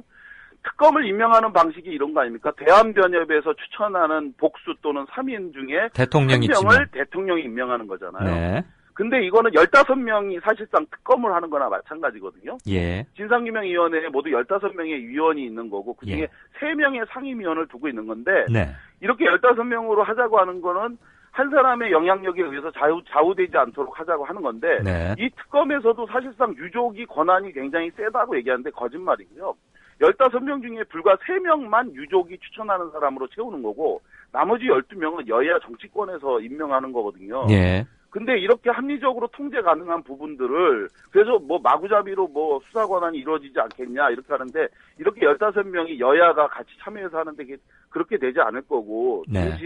Speaker 7: 특검을 임명하는 방식이 이런 거 아닙니까? 대한변협에서 추천하는 복수 또는 3인 중에
Speaker 6: 대통령이
Speaker 7: 한 명을 대통령이 임명하는 거잖아요.
Speaker 6: 네.
Speaker 7: 근데 이거는 15명이 사실상 특검을 하는 거나 마찬가지거든요.
Speaker 6: 예.
Speaker 7: 진상규명위원회에 모두 15명의 위원이 있는 거고 그중에
Speaker 6: 예.
Speaker 7: 3명의 상임위원을 두고 있는 건데
Speaker 6: 네.
Speaker 7: 이렇게 15명으로 하자고 하는 거는 한 사람의 영향력에 의해서 좌우되지 않도록 하자고 하는 건데
Speaker 6: 네.
Speaker 7: 이 특검에서도 사실상 유족이 권한이 굉장히 세다고 얘기하는데 거짓말이고요. 15명 중에 불과 3명만 유족이 추천하는 사람으로 채우는 거고 나머지 12명은 여야 정치권에서 임명하는 거거든요.
Speaker 6: 예.
Speaker 7: 근데 이렇게 합리적으로 통제 가능한 부분들을 그래서 뭐 마구잡이로 뭐 수사 권한이 이루어지지 않겠냐 이렇게 하는데 이렇게 15명이 여야가 같이 참여해서 하는데 그렇게 되지 않을 거고
Speaker 6: 네.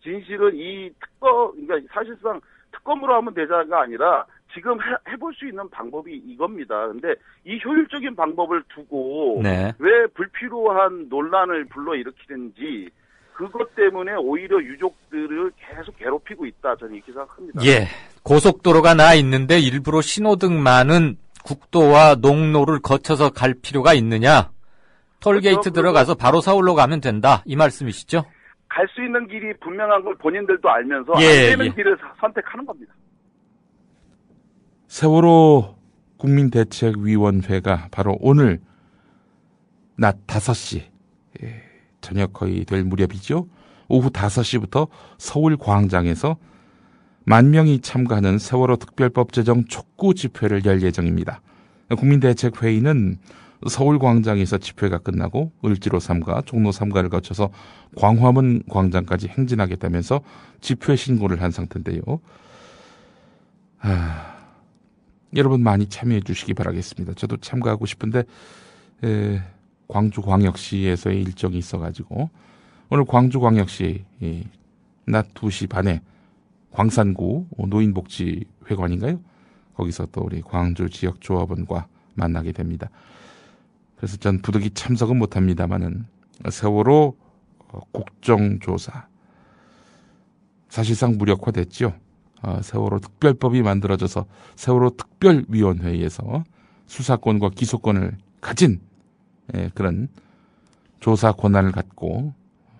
Speaker 7: 진실은 이 그러니까 사실상 특검으로 하면 되자가 아니라 지금 해볼 수 있는 방법이 이겁니다. 근데 이 효율적인 방법을 두고
Speaker 6: 네.
Speaker 7: 왜 불필요한 논란을 불러일으키는지 그것 때문에 오히려 유족들을 계속 괴롭히고 있다. 저는 이렇게 생각합니다.
Speaker 6: 예. 고속도로가 나 있는데 일부러 신호등 많은 국도와 농로를 거쳐서 갈 필요가 있느냐? 톨게이트
Speaker 7: 그렇죠.
Speaker 6: 들어가서 바로 서울로 가면 된다. 이 말씀이시죠?
Speaker 7: 갈 수 있는 길이 분명한 걸 본인들도 알면서
Speaker 6: 예,
Speaker 7: 안 되는
Speaker 6: 예.
Speaker 7: 길을 선택하는 겁니다.
Speaker 3: 세월호 국민대책위원회가 바로 오늘 낮 5시 저녁 거의 될 무렵이죠. 오후 5시부터 서울 광장에서 10,000명이 참가하는 세월호 특별법 제정 촉구 집회를 열 예정입니다. 국민대책회의는 서울 광장에서 집회가 끝나고 을지로 3가, 종로 3가를 거쳐서 광화문 광장까지 행진하겠다면서 집회 신고를 한 상태인데요. 여러분 많이 참여해 주시기 바라겠습니다. 저도 참가하고 싶은데 광주광역시에서의 일정이 있어가지고 오늘 광주광역시 낮 2시 반에 광산구 노인복지회관인가요? 거기서 또 우리 광주 지역조합원과 만나게 됩니다. 그래서 전 부득이 참석은 못합니다만은 세월호 국정조사 사실상 무력화됐죠. 세월호 특별법이 만들어져서 세월호 특별위원회에서 수사권과 기소권을 가진 그런 조사 권한을 갖고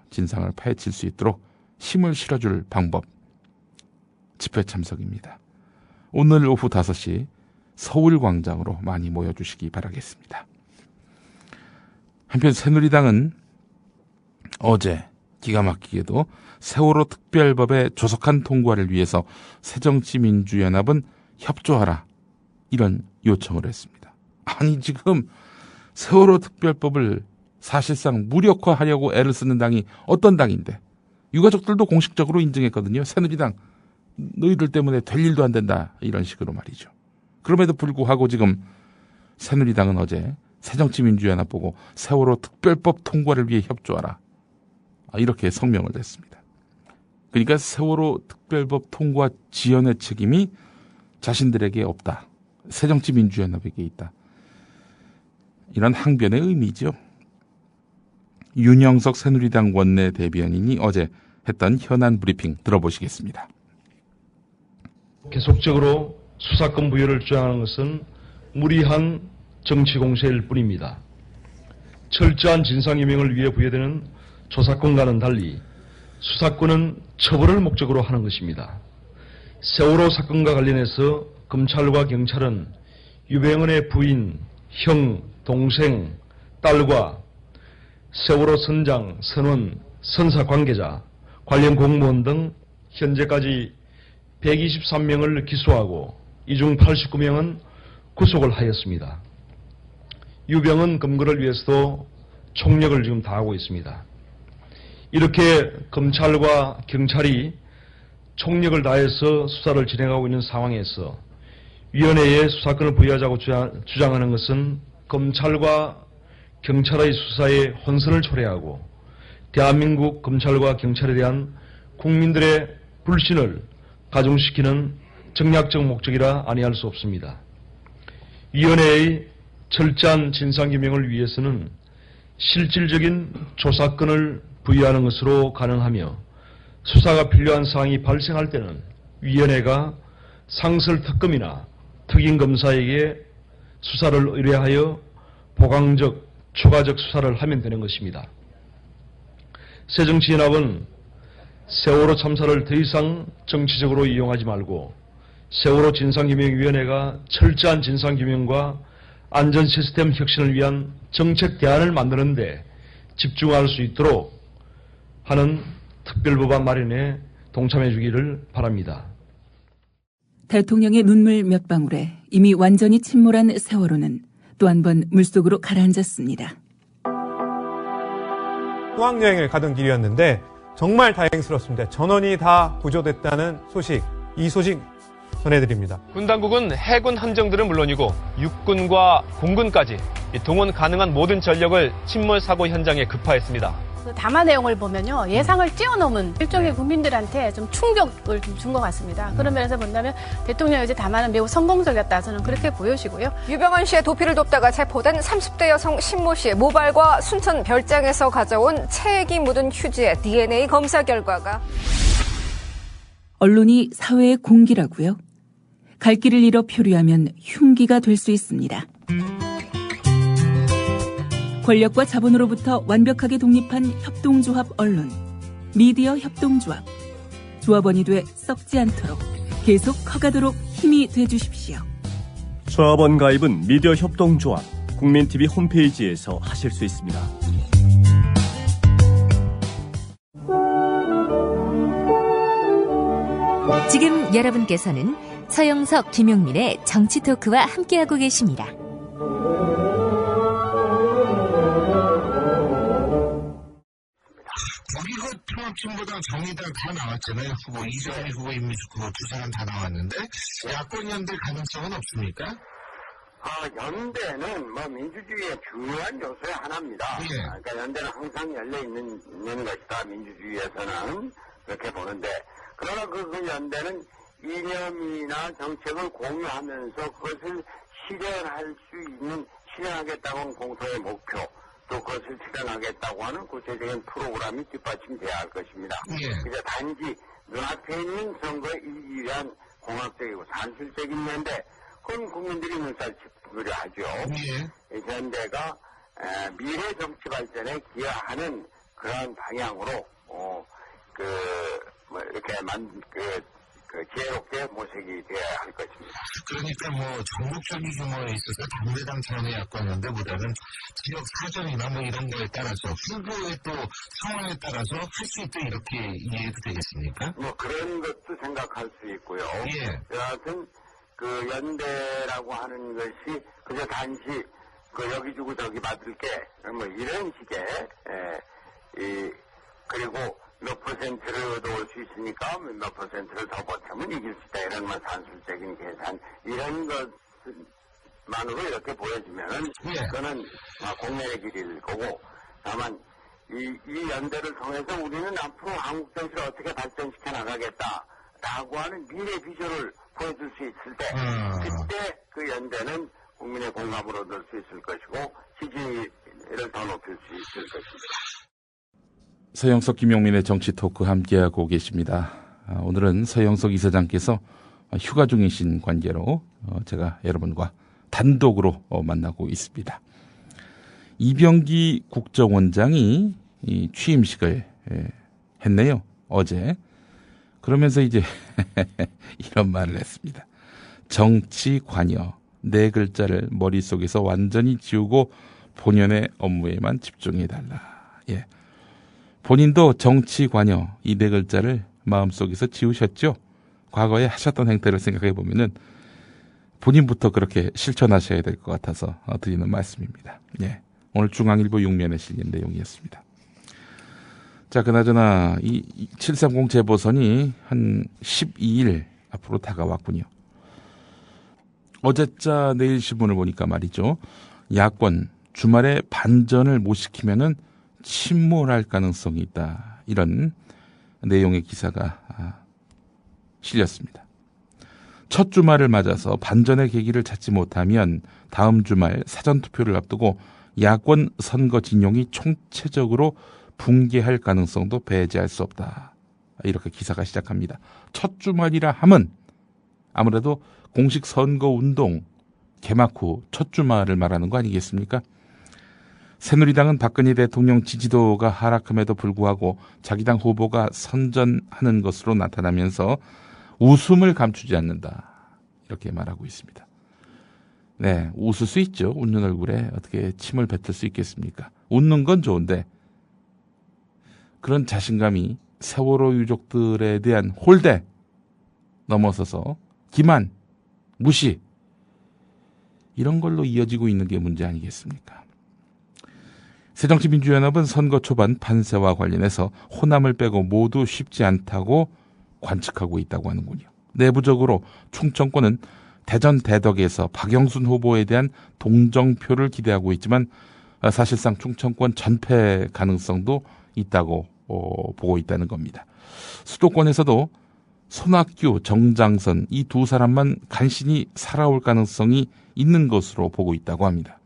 Speaker 3: 진상을 파헤칠 수 있도록 힘을 실어줄 방법 집회 참석입니다. 오늘 오후 5시 서울광장으로 많이 모여주시기 바라겠습니다. 한편 새누리당은 어제 기가 막히게도 세월호 특별법의 조속한 통과를 위해서 새정치민주연합은 협조하라 이런 요청을 했습니다. 아니 지금 세월호 특별법을 사실상 무력화하려고 애를 쓰는 당이 어떤 당인데 유가족들도 공식적으로 인정했거든요. 새누리당 너희들 때문에 될 일도 안 된다 이런 식으로 말이죠. 그럼에도 불구하고 지금 새누리당은 어제 새정치민주연합 보고 세월호 특별법 통과를 위해 협조하라 이렇게 성명을 냈습니다. 그러니까 세월호 특별법 통과 지연의 책임이 자신들에게 없다. 새정치민주연합에게 있다. 이런 항변의 의미죠. 윤영석 새누리당 원내대변인이 어제 했던 현안 브리핑 들어보시겠습니다.
Speaker 8: 계속적으로 수사권 부여를 주장하는 것은 무리한 정치 공세일 뿐입니다. 철저한 진상규명을 위해 부여되는 조사권과는 달리 수사권은 처벌을 목적으로 하는 것입니다. 세월호 사건과 관련해서 검찰과 경찰은 유병헌의 부인, 형, 동생, 딸과 세월호 선장, 선원, 선사 관계자, 관련 공무원 등 현재까지 123명을 기소하고 이 중 89명은 구속을 하였습니다. 유병헌 검거를 위해서도 총력을 지금 다하고 있습니다. 이렇게 검찰과 경찰이 총력을 다해서 수사를 진행하고 있는 상황에서 위원회에 수사권을 부여하자고 주장하는 것은 검찰과 경찰의 수사에 혼선을 초래하고 대한민국 검찰과 경찰에 대한 국민들의 불신을 가중시키는 정략적 목적이라 아니할 수 없습니다. 위원회의 철저한 진상규명을 위해서는 실질적인 조사권을 부여하는 것으로 가능하며 수사가 필요한 사항이 발생할 때는 위원회가 상설특검이나 특임검사에게 수사를 의뢰하여 보강적, 추가적 수사를 하면 되는 것입니다. 새정치연합은 세월호 참사를 더 이상 정치적으로 이용하지 말고 세월호 진상규명위원회가 철저한 진상규명과 안전 시스템 혁신을 위한 정책 대안을 만드는 데 집중할 수 있도록 하는 특별법안 마련에 동참해 주기를 바랍니다.
Speaker 9: 대통령의 눈물 몇 방울에 이미 완전히 침몰한 세월호는 또 한 번 물속으로 가라앉았습니다.
Speaker 10: 수학여행을 가던 길이었는데 정말 다행스럽습니다. 전원이 다 구조됐다는 소식, 이 소식 전해드립니다.
Speaker 11: 군 당국은 해군 함정들은 물론이고 육군과 공군까지 동원 가능한 모든 전력을 침몰 사고 현장에 급파했습니다.
Speaker 12: 담화 내용을 보면요, 예상을 뛰어넘은 일종의 국민들한테 좀 충격을 좀 준 것 같습니다. 그런 면에서 본다면 대통령의 이제 담화는 매우 성공적이었다, 저는 그렇게 보여지고요.
Speaker 13: 유병헌 씨의 도피를 돕다가 체포된 30대 여성 신모 씨의 모발과 순천 별장에서 가져온 체액이 묻은 휴지의 DNA 검사 결과가
Speaker 9: 언론이 사회의 공기라고요? 갈 길을 잃어 표류하면 흉기가 될 수 있습니다. 권력과 자본으로부터 완벽하게 독립한 협동조합 언론, 미디어 협동조합. 조합원이 돼 썩지 않도록 계속 커가도록 힘이 돼주십시오.
Speaker 14: 조합원 가입은 미디어 협동조합, 국민TV 홈페이지에서 하실 수 있습니다.
Speaker 15: 지금 여러분께서는 서영석, 김용민의 정치토크와 함께하고 계십니다.
Speaker 16: 통합팀보다 정의당 다 나왔잖아요. 후보 이정미 후보, 임미숙 후보 두 사람 다 나왔는데 야권 연대 가능성은 없습니까?
Speaker 17: 연대는 민주주의의 중요한 요소의 하나입니다.
Speaker 16: 예.
Speaker 17: 그러니까 연대는 항상 열려 있는 것이다. 민주주의에서는 그렇게 보는데, 그러나 그 연대는 이념이나 정책을 공유하면서 그것을 실현하겠다고 하는 공통의 목표, 또 그것을 실현하겠다고 하는 구체적인 프로그램이 뒷받침돼야 할 것입니다. 그래서 단지 눈앞에 있는 선거에 이기기 위한 공학적이고 산술적인 연대, 그건 국민들이 눈살찌푸려 하죠. 연대가 미래 정치 발전에 기여하는 그런 방향으로 지혜롭게 모색이 되어야 할 것입니다.
Speaker 16: 그러니까 전국적인 규모에 있어서 당대당 차원의 야권연대보다는 지역 사정이나 이런 거에 따라서 후보의 또 상황에 따라서 할 수 있다, 이렇게 이해해도 되겠습니까?
Speaker 17: 그런 것도 생각할 수 있고요. 여하튼 그 연대라고 하는 것이 그저 단지 여기 주고 저기 받을게 이런 식의 그리고 몇 퍼센트를 얻어올 수 있으니까 몇 퍼센트를 더 보태면 이길 수 있다, 이런 산술적인 계산, 이런 것만으로 이렇게 보여지면은 그거는 공면의 길일 거고, 다만 이 연대를 통해서 우리는 앞으로 한국 정치를 어떻게 발전시켜 나가겠다라고 하는 미래 비전을 보여줄 수 있을 때, 그때 그 연대는 국민의 공감을 얻을 수 있을 것이고 지지를 더 높일 수 있을 것입니다.
Speaker 3: 서영석, 김용민의 정치토크 함께하고 계십니다. 오늘은 서영석 이사장께서 휴가 중이신 관계로 제가 여러분과 단독으로 만나고 있습니다. 이병기 국정원장이 이 취임식을 했네요. 어제. 그러면서 이제 이런 말을 했습니다. 정치 관여 4글자를 머릿속에서 완전히 지우고 본연의 업무에만 집중해달라. 예. 본인도 정치 관여 이 4글자를 마음속에서 지우셨죠? 과거에 하셨던 행태를 생각해 보면은 본인부터 그렇게 실천하셔야 될 것 같아서 드리는 말씀입니다. 예. 오늘 중앙일보 6면에 실린 내용이었습니다. 자, 그나저나 이 730 재보선이 한 12일 앞으로 다가왔군요. 어제자 내일 신문을 보니까 말이죠. 야권 주말에 반전을 못 시키면은 침몰할 가능성이 있다. 이런 내용의 기사가 실렸습니다. 첫 주말을 맞아서 반전의 계기를 찾지 못하면 다음 주말 사전투표를 앞두고 야권 선거 진영이 총체적으로 붕괴할 가능성도 배제할 수 없다. 이렇게 기사가 시작합니다. 첫 주말이라 함은 아무래도 공식 선거운동 개막 후 첫 주말을 말하는 거 아니겠습니까? 새누리당은 박근혜 대통령 지지도가 하락함에도 불구하고 자기 당 후보가 선전하는 것으로 나타나면서 웃음을 감추지 않는다. 이렇게 말하고 있습니다. 네, 웃을 수 있죠. 웃는 얼굴에 어떻게 침을 뱉을 수 있겠습니까? 웃는 건 좋은데 그런 자신감이 세월호 유족들에 대한 홀대 넘어서서 기만, 무시 이런 걸로 이어지고 있는 게 문제 아니겠습니까? 새정치민주연합은 선거 초반 판세와 관련해서 호남을 빼고 모두 쉽지 않다고 관측하고 있다고 하는군요. 내부적으로 충청권은 대전 대덕에서 박영순 후보에 대한 동정표를 기대하고 있지만 사실상 충청권 전패 가능성도 있다고 보고 있다는 겁니다. 수도권에서도 손학규, 정장선 이 두 사람만 간신히 살아올 가능성이 있는 것으로 보고 있다고 합니다.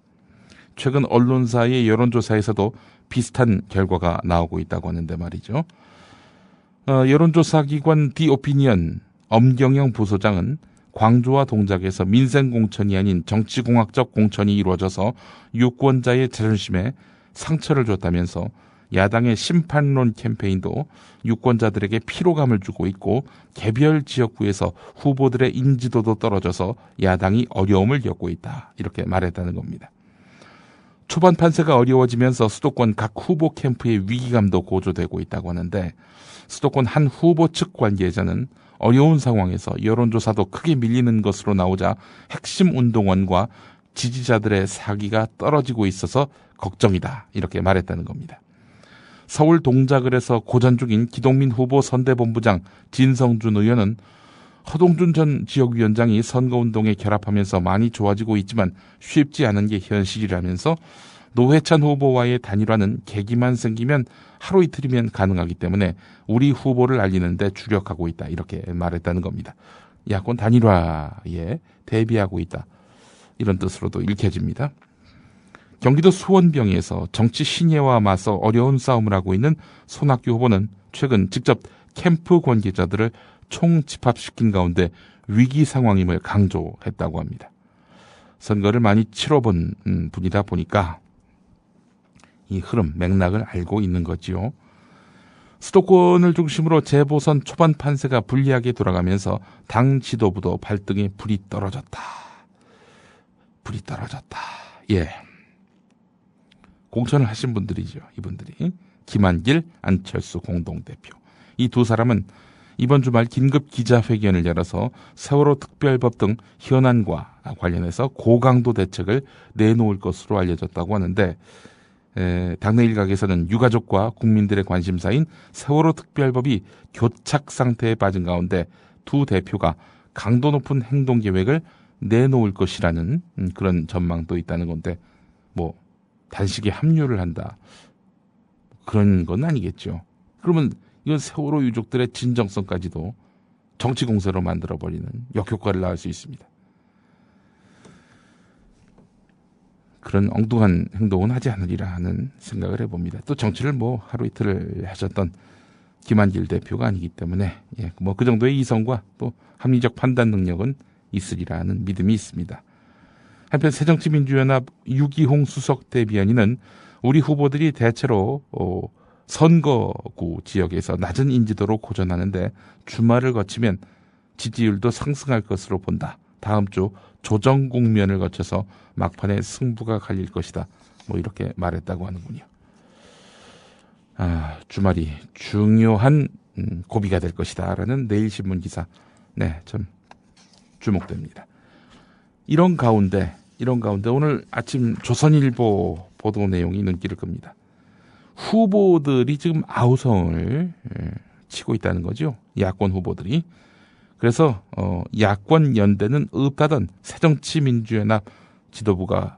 Speaker 3: 최근 언론사의 여론조사에서도 비슷한 결과가 나오고 있다고 하는데 말이죠. 여론조사기관 디오피니언 엄경영 부소장은 광주와 동작에서 민생공천이 아닌 정치공학적 공천이 이루어져서 유권자의 자존심에 상처를 줬다면서 야당의 심판론 캠페인도 유권자들에게 피로감을 주고 있고 개별 지역구에서 후보들의 인지도도 떨어져서 야당이 어려움을 겪고 있다. 이렇게 말했다는 겁니다. 초반 판세가 어려워지면서 수도권 각 후보 캠프의 위기감도 고조되고 있다고 하는데 수도권 한 후보 측 관계자는 어려운 상황에서 여론조사도 크게 밀리는 것으로 나오자 핵심 운동원과 지지자들의 사기가 떨어지고 있어서 걱정이다. 이렇게 말했다는 겁니다. 서울 동작을에서 고전 중인 기동민 후보 선대본부장 진성준 의원은 허동준 전 지역위원장이 선거운동에 결합하면서 많이 좋아지고 있지만 쉽지 않은 게 현실이라면서 노회찬 후보와의 단일화는 계기만 생기면 하루 이틀이면 가능하기 때문에 우리 후보를 알리는 데 주력하고 있다. 이렇게 말했다는 겁니다. 야권 단일화에 대비하고 있다. 이런 뜻으로도 읽혀집니다. 경기도 수원병에서 정치 신예와 맞서 어려운 싸움을 하고 있는 손학규 후보는 최근 직접 캠프 관계자들을 총집합시킨 가운데 위기 상황임을 강조했다고 합니다. 선거를 많이 치러본 분이다 보니까 이 흐름, 맥락을 알고 있는 거지요. 수도권을 중심으로 재보선 초반 판세가 불리하게 돌아가면서 당 지도부도 발등에 불이 떨어졌다. 불이 떨어졌다. 예. 공천을 하신 분들이죠. 이분들이. 김한길, 안철수 공동대표. 이 두 사람은 이번 주말 긴급 기자회견을 열어서 세월호 특별법 등 현안과 관련해서 고강도 대책을 내놓을 것으로 알려졌다고 하는데 당내 일각에서는 유가족과 국민들의 관심사인 세월호 특별법이 교착 상태에 빠진 가운데 두 대표가 강도 높은 행동 계획을 내놓을 것이라는 그런 전망도 있다는 건데 뭐 단식에 합류를 한다. 그런 건 아니겠죠. 그러면 이건 세월호 유족들의 진정성까지도 정치 공세로 만들어버리는 역효과를 낳을 수 있습니다. 그런 엉뚱한 행동은 하지 않으리라 하는 생각을 해봅니다. 또 정치를 뭐 하루 이틀을 하셨던 김한길 대표가 아니기 때문에 뭐 그 정도의 이성과 또 합리적 판단 능력은 있으리라 하는 믿음이 있습니다. 한편 새정치민주연합 유기홍 수석 대변인은 우리 후보들이 대체로 선거구 지역에서 낮은 인지도로 고전하는데 주말을 거치면 지지율도 상승할 것으로 본다. 다음 주 조정 국면을 거쳐서 막판에 승부가 갈릴 것이다. 뭐 이렇게 말했다고 하는군요. 주말이 중요한 고비가 될 것이다 라는 내일신문 기사. 네, 참 주목됩니다. 이런 가운데 오늘 아침 조선일보 보도 내용이 눈길을 끕니다. 후보들이 지금 아우성을 치고 있다는 거죠. 야권 후보들이. 그래서 야권 연대는 없다던 새정치민주연합 지도부가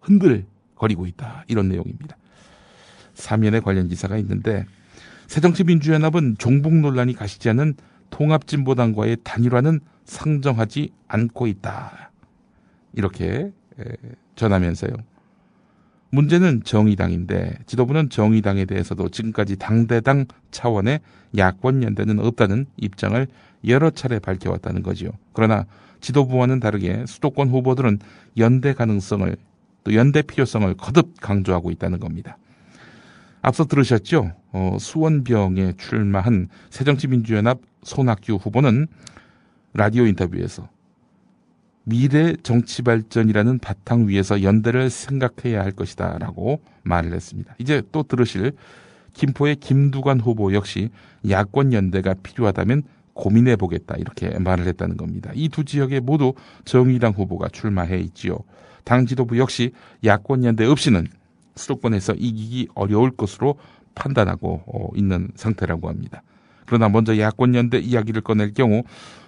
Speaker 3: 흔들거리고 있다. 이런 내용입니다. 사면에 관련 기사가 있는데 새정치민주연합은 종북 논란이 가시지 않은 통합진보당과의 단일화는 상정하지 않고 있다. 이렇게 전하면서요. 문제는 정의당인데 지도부는 정의당에 대해서도 지금까지 당대당 차원의 야권 연대는 없다는 입장을 여러 차례 밝혀왔다는 거지요. 그러나 지도부와는 다르게 수도권 후보들은 연대 가능성을 또 연대 필요성을 거듭 강조하고 있다는 겁니다. 앞서 들으셨죠? 수원병에 출마한 새정치민주연합 손학규 후보는 라디오 인터뷰에서 미래 정치 발전이라는 바탕 위에서 연대를 생각해야 할 것이다 라고 말을 했습니다. 이제 또 들으실 김포의 김두관 후보 역시 야권 연대가 필요하다면 고민해 보겠다 이렇게 말을 했다는 겁니다. 이 두 지역에 모두 정의당 후보가 출마해 있지요. 당 지도부 역시 야권 연대 없이는 수도권에서 이기기 어려울 것으로 판단하고 있는 상태라고 합니다. 그러나 먼저 야권 연대 이야기를 꺼낼 경우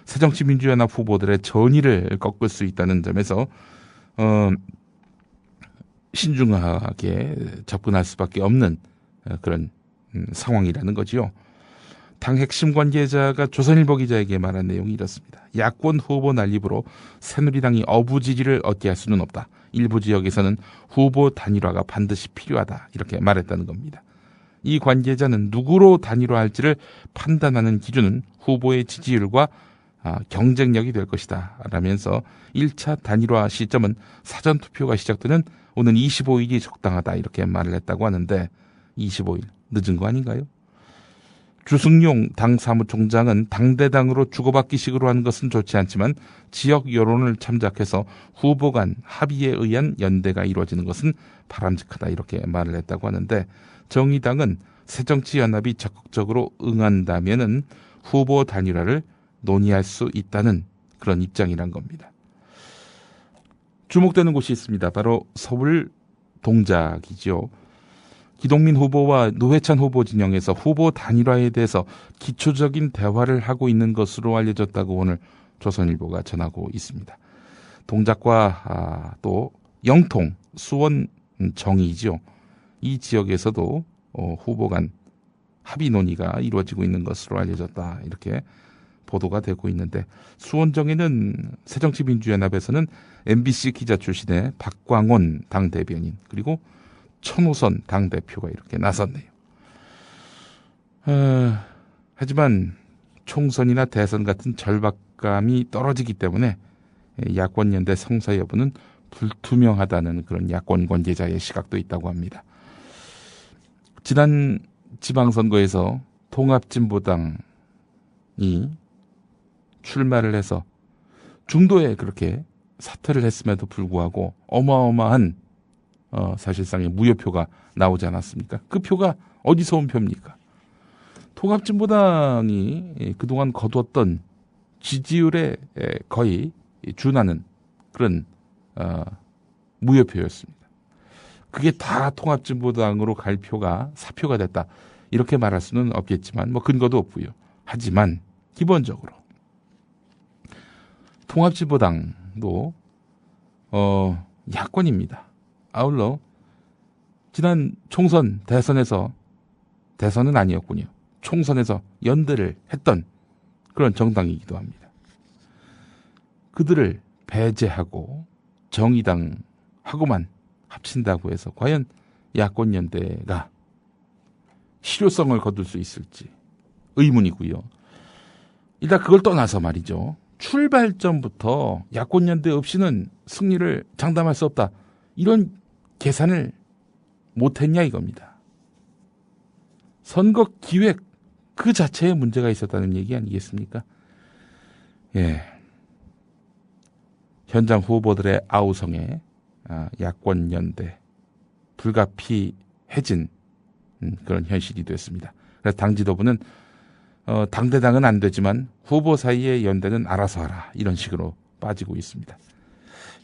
Speaker 3: 새정치민주연합 후보들의 전의를 꺾을 수 있다는 점에서 신중하게 접근할 수밖에 없는 그런 상황이라는 거지요. 당 핵심 관계자가 조선일보 기자에게 말한 내용이 이렇습니다. 야권 후보 난입으로 새누리당이 어부 지지를 얻게 할 수는 없다. 일부 지역에서는 후보 단일화가 반드시 필요하다. 이렇게 말했다는 겁니다. 이 관계자는 누구로 단일화할지를 판단하는 기준은 후보의 지지율과 경쟁력이 될 것이다 라면서 1차 단일화 시점은 사전투표가 시작되는 오는 25일이 적당하다 이렇게 말을 했다고 하는데 25일 늦은 거 아닌가요? 주승용 당 사무총장은 당대당으로 주고받기식으로 하는 것은 좋지 않지만 지역 여론을 참작해서 후보 간 합의에 의한 연대가 이루어지는 것은 바람직하다 이렇게 말을 했다고 하는데 정의당은 새정치연합이 적극적으로 응한다면은 후보 단일화를 논의할 수 있다는 그런 입장이란 겁니다. 주목되는 곳이 있습니다. 바로 서울 동작이죠. 기동민 후보와 노회찬 후보 진영에서 후보 단일화에 대해서 기초적인 대화를 하고 있는 것으로 알려졌다고 오늘 조선일보가 전하고 있습니다. 동작과 또 영통, 수원, 정의죠. 이 지역에서도 후보 간 합의 논의가 이루어지고 있는 것으로 알려졌다. 이렇게 보도가 되고 있는데 수원정에는 새정치민주연합에서는 MBC 기자 출신의 박광원 당대변인 그리고 천호선 당대표가 이렇게 나섰네요. 하지만 총선이나 대선 같은 절박감이 떨어지기 때문에 야권연대 성사 여부는 불투명하다는 그런 야권 관계자의 시각도 있다고 합니다. 지난 지방선거에서 통합진보당이 출마를 해서 중도에 그렇게 사퇴를 했음에도 불구하고 어마어마한 사실상의 무효표가 나오지 않았습니까? 그 표가 어디서 온 표입니까? 통합진보당이 그동안 거두었던 지지율에 거의 준하는 그런 무효표였습니다. 그게 다 통합진보당으로 갈 표가 사표가 됐다. 이렇게 말할 수는 없겠지만 뭐 근거도 없고요. 하지만 기본적으로 통합진보당도 야권입니다. 아울러 지난 총선 대선은 아니었군요. 총선에서 연대를 했던 그런 정당이기도 합니다. 그들을 배제하고 정의당하고만 합친다고 해서 과연 야권 연대가 실효성을 거둘 수 있을지 의문이고요. 일단 그걸 떠나서 말이죠. 출발점부터 야권 연대 없이는 승리를 장담할 수 없다. 이런 계산을 못했냐 이겁니다. 선거 기획 그 자체에 문제가 있었다는 얘기 아니겠습니까? 예. 현장 후보들의 아우성에 야권연대 불가피해진 그런 현실이 됐습니다. 그래서 당 지도부는 당대당은 안 되지만 후보 사이의 연대는 알아서 하라 이런 식으로 빠지고 있습니다.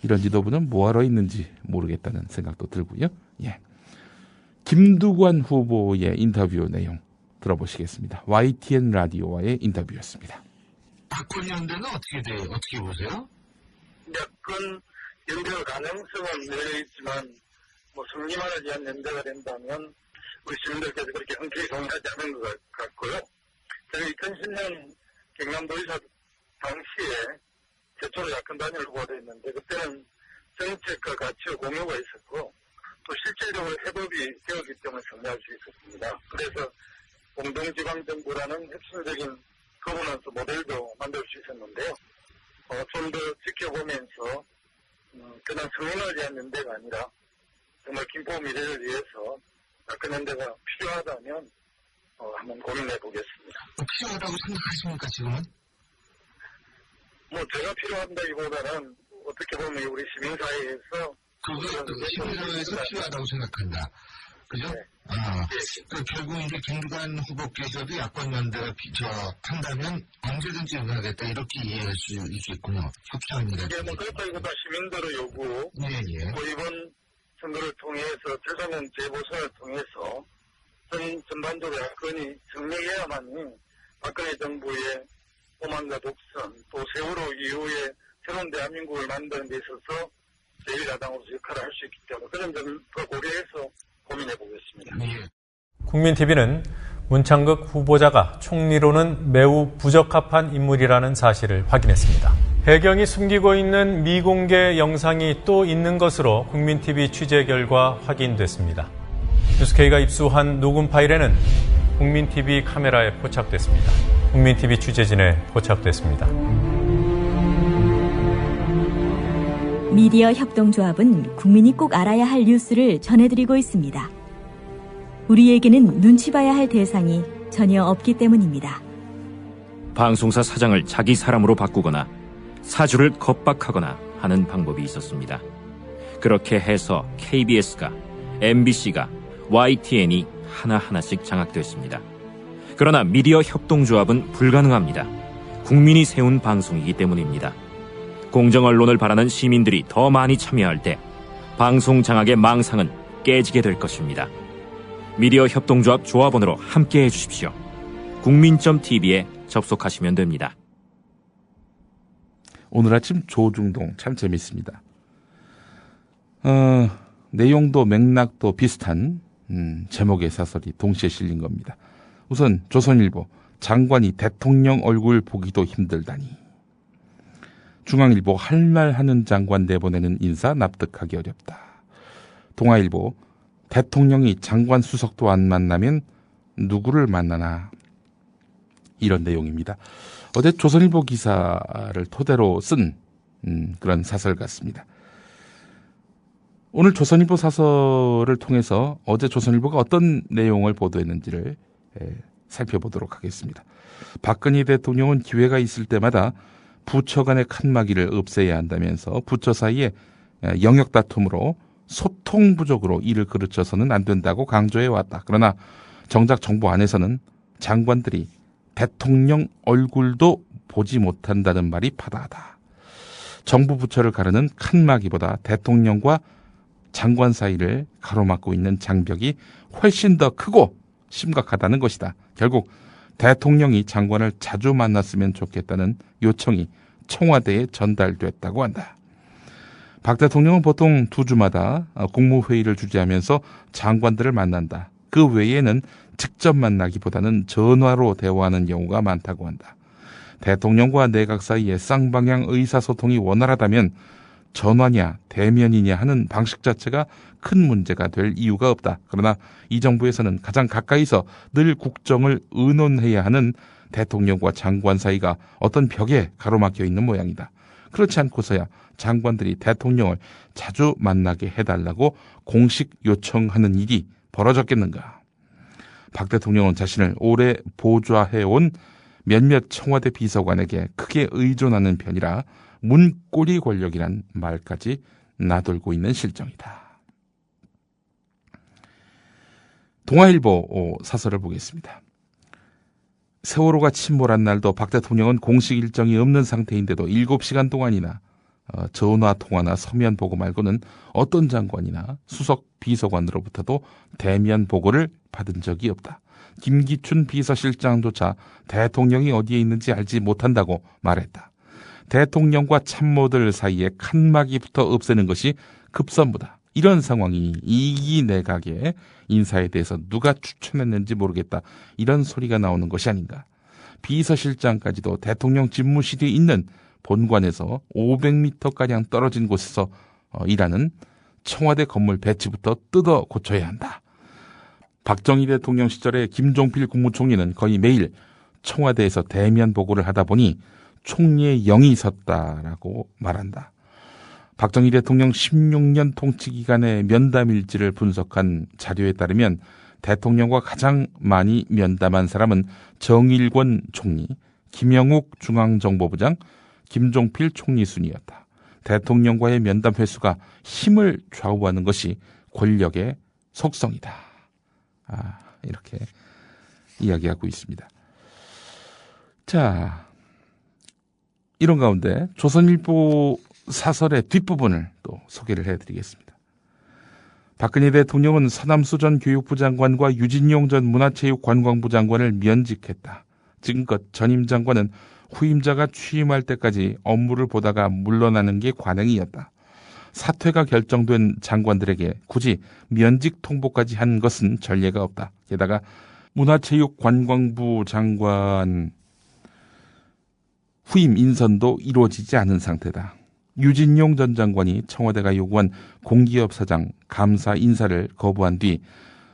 Speaker 3: 이런 지도부는 뭐하러 있는지 모르겠다는 생각도 들고요. 예. 김두관 후보의 인터뷰 내용 들어보시겠습니다. YTN 라디오와의 인터뷰였습니다.
Speaker 16: 야권 연대는 어떻게 보세요?
Speaker 18: 야권 연대가 가능성은 열려있지만 승리만을 위한 연대가 된다면 우리 시민들께서 그렇게 흔쾌히 동의하지 않은 것 같고요. 제가 2010년 경남도의사 당시에 최초로 야권 단일 후보가 됐는데 그때는 정책과 가치와 공유가 있었고 또 실질적으로 해법이 되었기 때문에 승리할 수 있었습니다. 그래서 공동지방정부라는 핵심적인 거버넌스 모델도 만들 수 있었는데요. 좀 더 지켜보면서 그냥 승인을 위한 연대가 아니라 정말 김포 미래를 위해서 야권 연대가 필요하다면 한번 고민해 보겠습니다.
Speaker 16: 필요하다고 생각하십니까 지금은?
Speaker 18: 제가 필요한다기보다는 어떻게 보면 우리 시민사회에서
Speaker 16: 시민사회에서 필요하다고 생각한다. 그죠?
Speaker 18: 네.
Speaker 16: 결국 이제 김두관 후보께서도 야권 연대가 한다면 언제든지 응하겠다 이렇게 이해할 수 있겠군요. 협상입니다.
Speaker 18: 그렇다기보다 시민들의 요구, 이번 선거를 통해서 재선은 재보선을 통해서 전반적으로 야권이 정리해야만이 박근혜 정부의 오만과 독선, 또 세월호 이후에 새로운 대한민국을 만드는 데 있어서 제1야당으로서 역할을 할 수 있기 때문에 그런 점을 더 고려해서 고민해 보겠습니다.
Speaker 10: 국민TV는 문창극 후보자가 총리로는 매우 부적합한 인물이라는 사실을 확인했습니다. 배경이 숨기고 있는 미공개 영상이 또 있는 것으로 국민TV 취재 결과 확인됐습니다. 뉴스K가 입수한 녹음 파일에는 국민TV 카메라에 포착됐습니다. 국민TV 취재진에 포착됐습니다.
Speaker 19: 미디어 협동조합은 국민이 꼭 알아야 할 뉴스를 전해드리고 있습니다. 우리에게는 눈치 봐야 할 대상이 전혀 없기 때문입니다.
Speaker 20: 방송사 사장을 자기 사람으로 바꾸거나 사주를 겁박하거나 하는 방법이 있었습니다. 그렇게 해서 KBS가, MBC가, YTN이 하나하나씩 장악됐습니다. 그러나 미디어 협동조합은 불가능합니다. 국민이 세운 방송이기 때문입니다. 공정 언론을 바라는 시민들이 더 많이 참여할 때 방송 장악의 망상은 깨지게 될 것입니다. 미디어 협동조합 조합원으로 함께해 주십시오. 국민.tv에 접속하시면 됩니다.
Speaker 3: 오늘 아침 조중동 참 재밌습니다. 내용도 맥락도 비슷한 제목의 사설이 동시에 실린 겁니다. 우선 조선일보, 장관이 대통령 얼굴 보기도 힘들다니. 중앙일보, 할 말 하는 장관 내보내는 인사 납득하기 어렵다. 동아일보, 대통령이 장관 수석도 안 만나면 누구를 만나나. 이런 내용입니다. 어제 조선일보 기사를 토대로 쓴 그런 사설 같습니다. 오늘 조선일보 사설을 통해서 어제 조선일보가 어떤 내용을 보도했는지를 살펴보도록 하겠습니다. 박근혜 대통령은 기회가 있을 때마다 부처 간의 칸막이를 없애야 한다면서 부처 사이에 영역 다툼으로 소통 부족으로 일을 그르쳐서는 안 된다고 강조해왔다. 그러나 정작 정부 안에서는 장관들이 대통령 얼굴도 보지 못한다는 말이 파다하다. 정부 부처를 가르는 칸막이보다 대통령과 장관 사이를 가로막고 있는 장벽이 훨씬 더 크고 심각하다는 것이다. 결국 대통령이 장관을 자주 만났으면 좋겠다는 요청이 청와대에 전달됐다고 한다. 박 대통령은 보통 2주마다 국무회의를 주재하면서 장관들을 만난다. 그 외에는 직접 만나기보다는 전화로 대화하는 경우가 많다고 한다. 대통령과 내각 사이의 쌍방향 의사소통이 원활하다면 전화냐 대면이냐 하는 방식 자체가 큰 문제가 될 이유가 없다. 그러나 이 정부에서는 가장 가까이서 늘 국정을 의논해야 하는 대통령과 장관 사이가 어떤 벽에 가로막혀 있는 모양이다. 그렇지 않고서야 장관들이 대통령을 자주 만나게 해달라고 공식 요청하는 일이 벌어졌겠는가. 박 대통령은 자신을 오래 보좌해온 몇몇 청와대 비서관에게 크게 의존하는 편이라 문고리 권력이란 말까지 나돌고 있는 실정이다. 동아일보 사설을 보겠습니다. 세월호가 침몰한 날도 박 대통령은 공식 일정이 없는 상태인데도 7시간 동안이나 전화 통화나 서면 보고 말고는 어떤 장관이나 수석 비서관으로부터도 대면 보고를 받은 적이 없다. 김기춘 비서실장조차 대통령이 어디에 있는지 알지 못한다고 말했다. 대통령과 참모들 사이에 칸막이부터 없애는 것이 급선무다. 이런 상황이 2기 내각의 인사에 대해서 누가 추천했는지 모르겠다. 이런 소리가 나오는 것이 아닌가. 비서실장까지도 대통령 집무실이 있는 본관에서 500m가량 떨어진 곳에서 일하는 청와대 건물 배치부터 뜯어 고쳐야 한다. 박정희 대통령 시절에 김종필 국무총리는 거의 매일 청와대에서 대면 보고를 하다 보니 총리의 영이 섰다라고 말한다. 박정희 대통령 16년 통치 기간의 면담 일지를 분석한 자료에 따르면 대통령과 가장 많이 면담한 사람은 정일권 총리, 김영욱 중앙정보부장, 김종필 총리 순이었다. 대통령과의 면담 횟수가 힘을 좌우하는 것이 권력의 속성이다. 이렇게 이야기하고 있습니다. 자, 이런 가운데 조선일보 사설의 뒷부분을 또 소개를 해드리겠습니다. 박근혜 대통령은 서남수 전 교육부 장관과 유진용 전 문화체육관광부 장관을 면직했다. 지금껏 전임 장관은 후임자가 취임할 때까지 업무를 보다가 물러나는 게 관행이었다. 사퇴가 결정된 장관들에게 굳이 면직 통보까지 한 것은 전례가 없다. 게다가 문화체육관광부 장관 후임 인선도 이루어지지 않은 상태다. 유진용 전 장관이 청와대가 요구한 공기업 사장 감사 인사를 거부한 뒤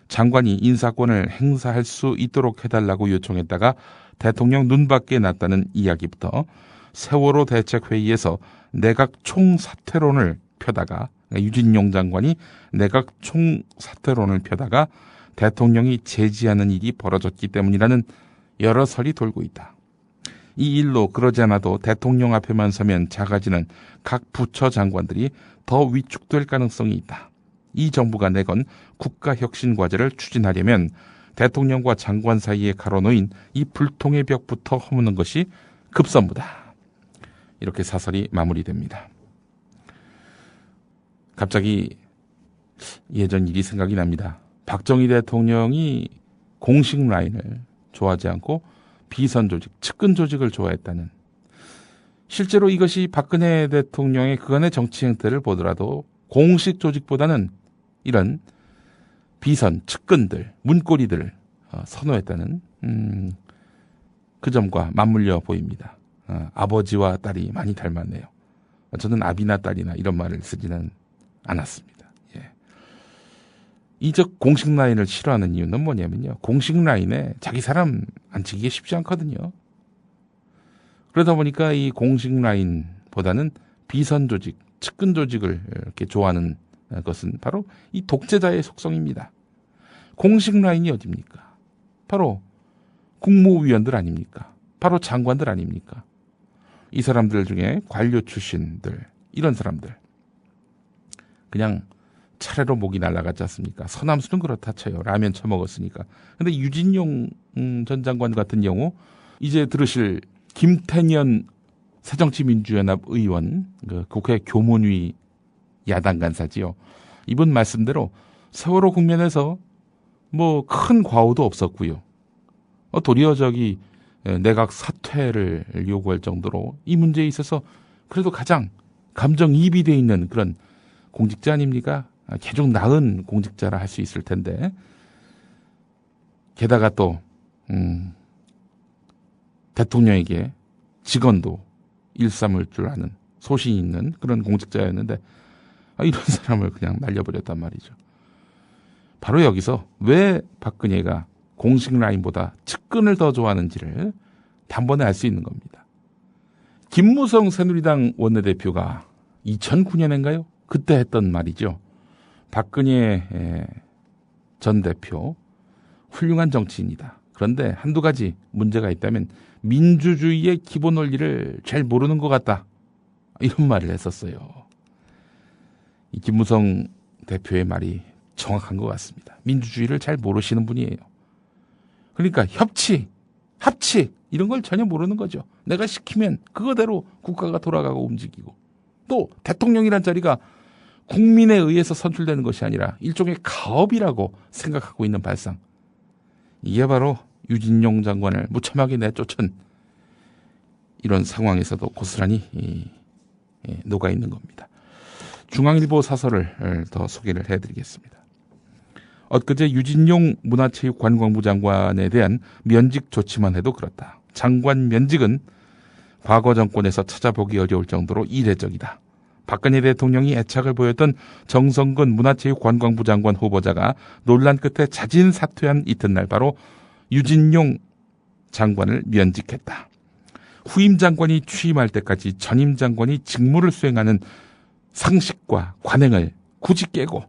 Speaker 3: 장관이 인사권을 행사할 수 있도록 해달라고 요청했다가 대통령 눈밖에 났다는 이야기부터 세월호 대책회의에서 내각 총사퇴론을 펴다가 유진용 장관이 내각 총사퇴론을 펴다가 대통령이 제지하는 일이 벌어졌기 때문이라는 여러 설이 돌고 있다. 이 일로 그러지 않아도 대통령 앞에만 서면 작아지는 각 부처 장관들이 더 위축될 가능성이 있다. 이 정부가 내건 국가혁신과제를 추진하려면 대통령과 장관 사이에 가로놓인 이 불통의 벽부터 허무는 것이 급선무다. 이렇게 사설이 마무리됩니다. 갑자기 예전 일이 생각이 납니다. 박정희 대통령이 공식 라인을 좋아하지 않고 비선 조직, 측근 조직을 좋아했다는, 실제로 이것이 박근혜 대통령의 그간의 정치 행태를 보더라도 공식 조직보다는 이런 비선, 측근들, 문고리들을 선호했다는 그 점과 맞물려 보입니다. 아버지와 딸이 많이 닮았네요. 저는 아비나 딸이나 이런 말을 쓰지는 않았습니다. 예. 이적 공식 라인을 싫어하는 이유는 뭐냐면요. 공식 라인에 자기 사람 앉히기가 쉽지 않거든요. 그러다 보니까 이 공식 라인보다는 비선 조직, 측근 조직을 이렇게 좋아하는 것은 바로 이 독재자의 속성입니다. 공식 라인이 어딥니까? 바로 국무위원들 아닙니까? 바로 장관들 아닙니까? 이 사람들 중에 관료 출신들, 이런 사람들 그냥 차례로 목이 날아가지 않습니까? 서남수는 그렇다 쳐요. 라면 처먹었으니까. 근데 유진용 전 장관 같은 경우 이제 들으실 김태년 새정치민주연합 의원, 그 국회 교문위 야당 간사지요. 이분 말씀대로 세월호 국면에서 뭐 큰 과오도 없었고요. 도리어 저기 내각 사퇴를 요구할 정도로 이 문제에 있어서 그래도 가장 감정이입이 돼 있는 그런 공직자 아닙니까? 계속 나은 공직자라 할 수 있을 텐데, 게다가 또 대통령에게 직언도 일삼을 줄 아는 소신 있는 그런 공직자였는데 이런 사람을 그냥 날려버렸단 말이죠. 바로 여기서 왜 박근혜가 공식 라인보다 측근을 더 좋아하는지를 단번에 알 수 있는 겁니다. 김무성 새누리당 원내대표가 2009년인가요? 그때 했던 말이죠. 박근혜 전 대표 훌륭한 정치인이다. 그런데 한두 가지 문제가 있다면 민주주의의 기본 원리를 잘 모르는 것 같다. 이런 말을 했었어요. 이 김무성 대표의 말이 정확한 것 같습니다. 민주주의를 잘 모르시는 분이에요. 그러니까 합치 이런 걸 전혀 모르는 거죠. 내가 시키면 그거대로 국가가 돌아가고 움직이고, 또 대통령이란 자리가 국민에 의해서 선출되는 것이 아니라 일종의 가업이라고 생각하고 있는 발상. 이게 바로 유진용 장관을 무참하게 내쫓은 이런 상황에서도 고스란히 녹아있는 겁니다. 중앙일보 사설을 더 소개를 해드리겠습니다. 엊그제 유진용 문화체육관광부 장관에 대한 면직 조치만 해도 그렇다. 장관 면직은 과거 정권에서 찾아보기 어려울 정도로 이례적이다. 박근혜 대통령이 애착을 보였던 정성근 문화체육관광부 장관 후보자가 논란 끝에 자진 사퇴한 이튿날 바로 유진용 장관을 면직했다. 후임 장관이 취임할 때까지 전임 장관이 직무를 수행하는 상식과 관행을 굳이 깨고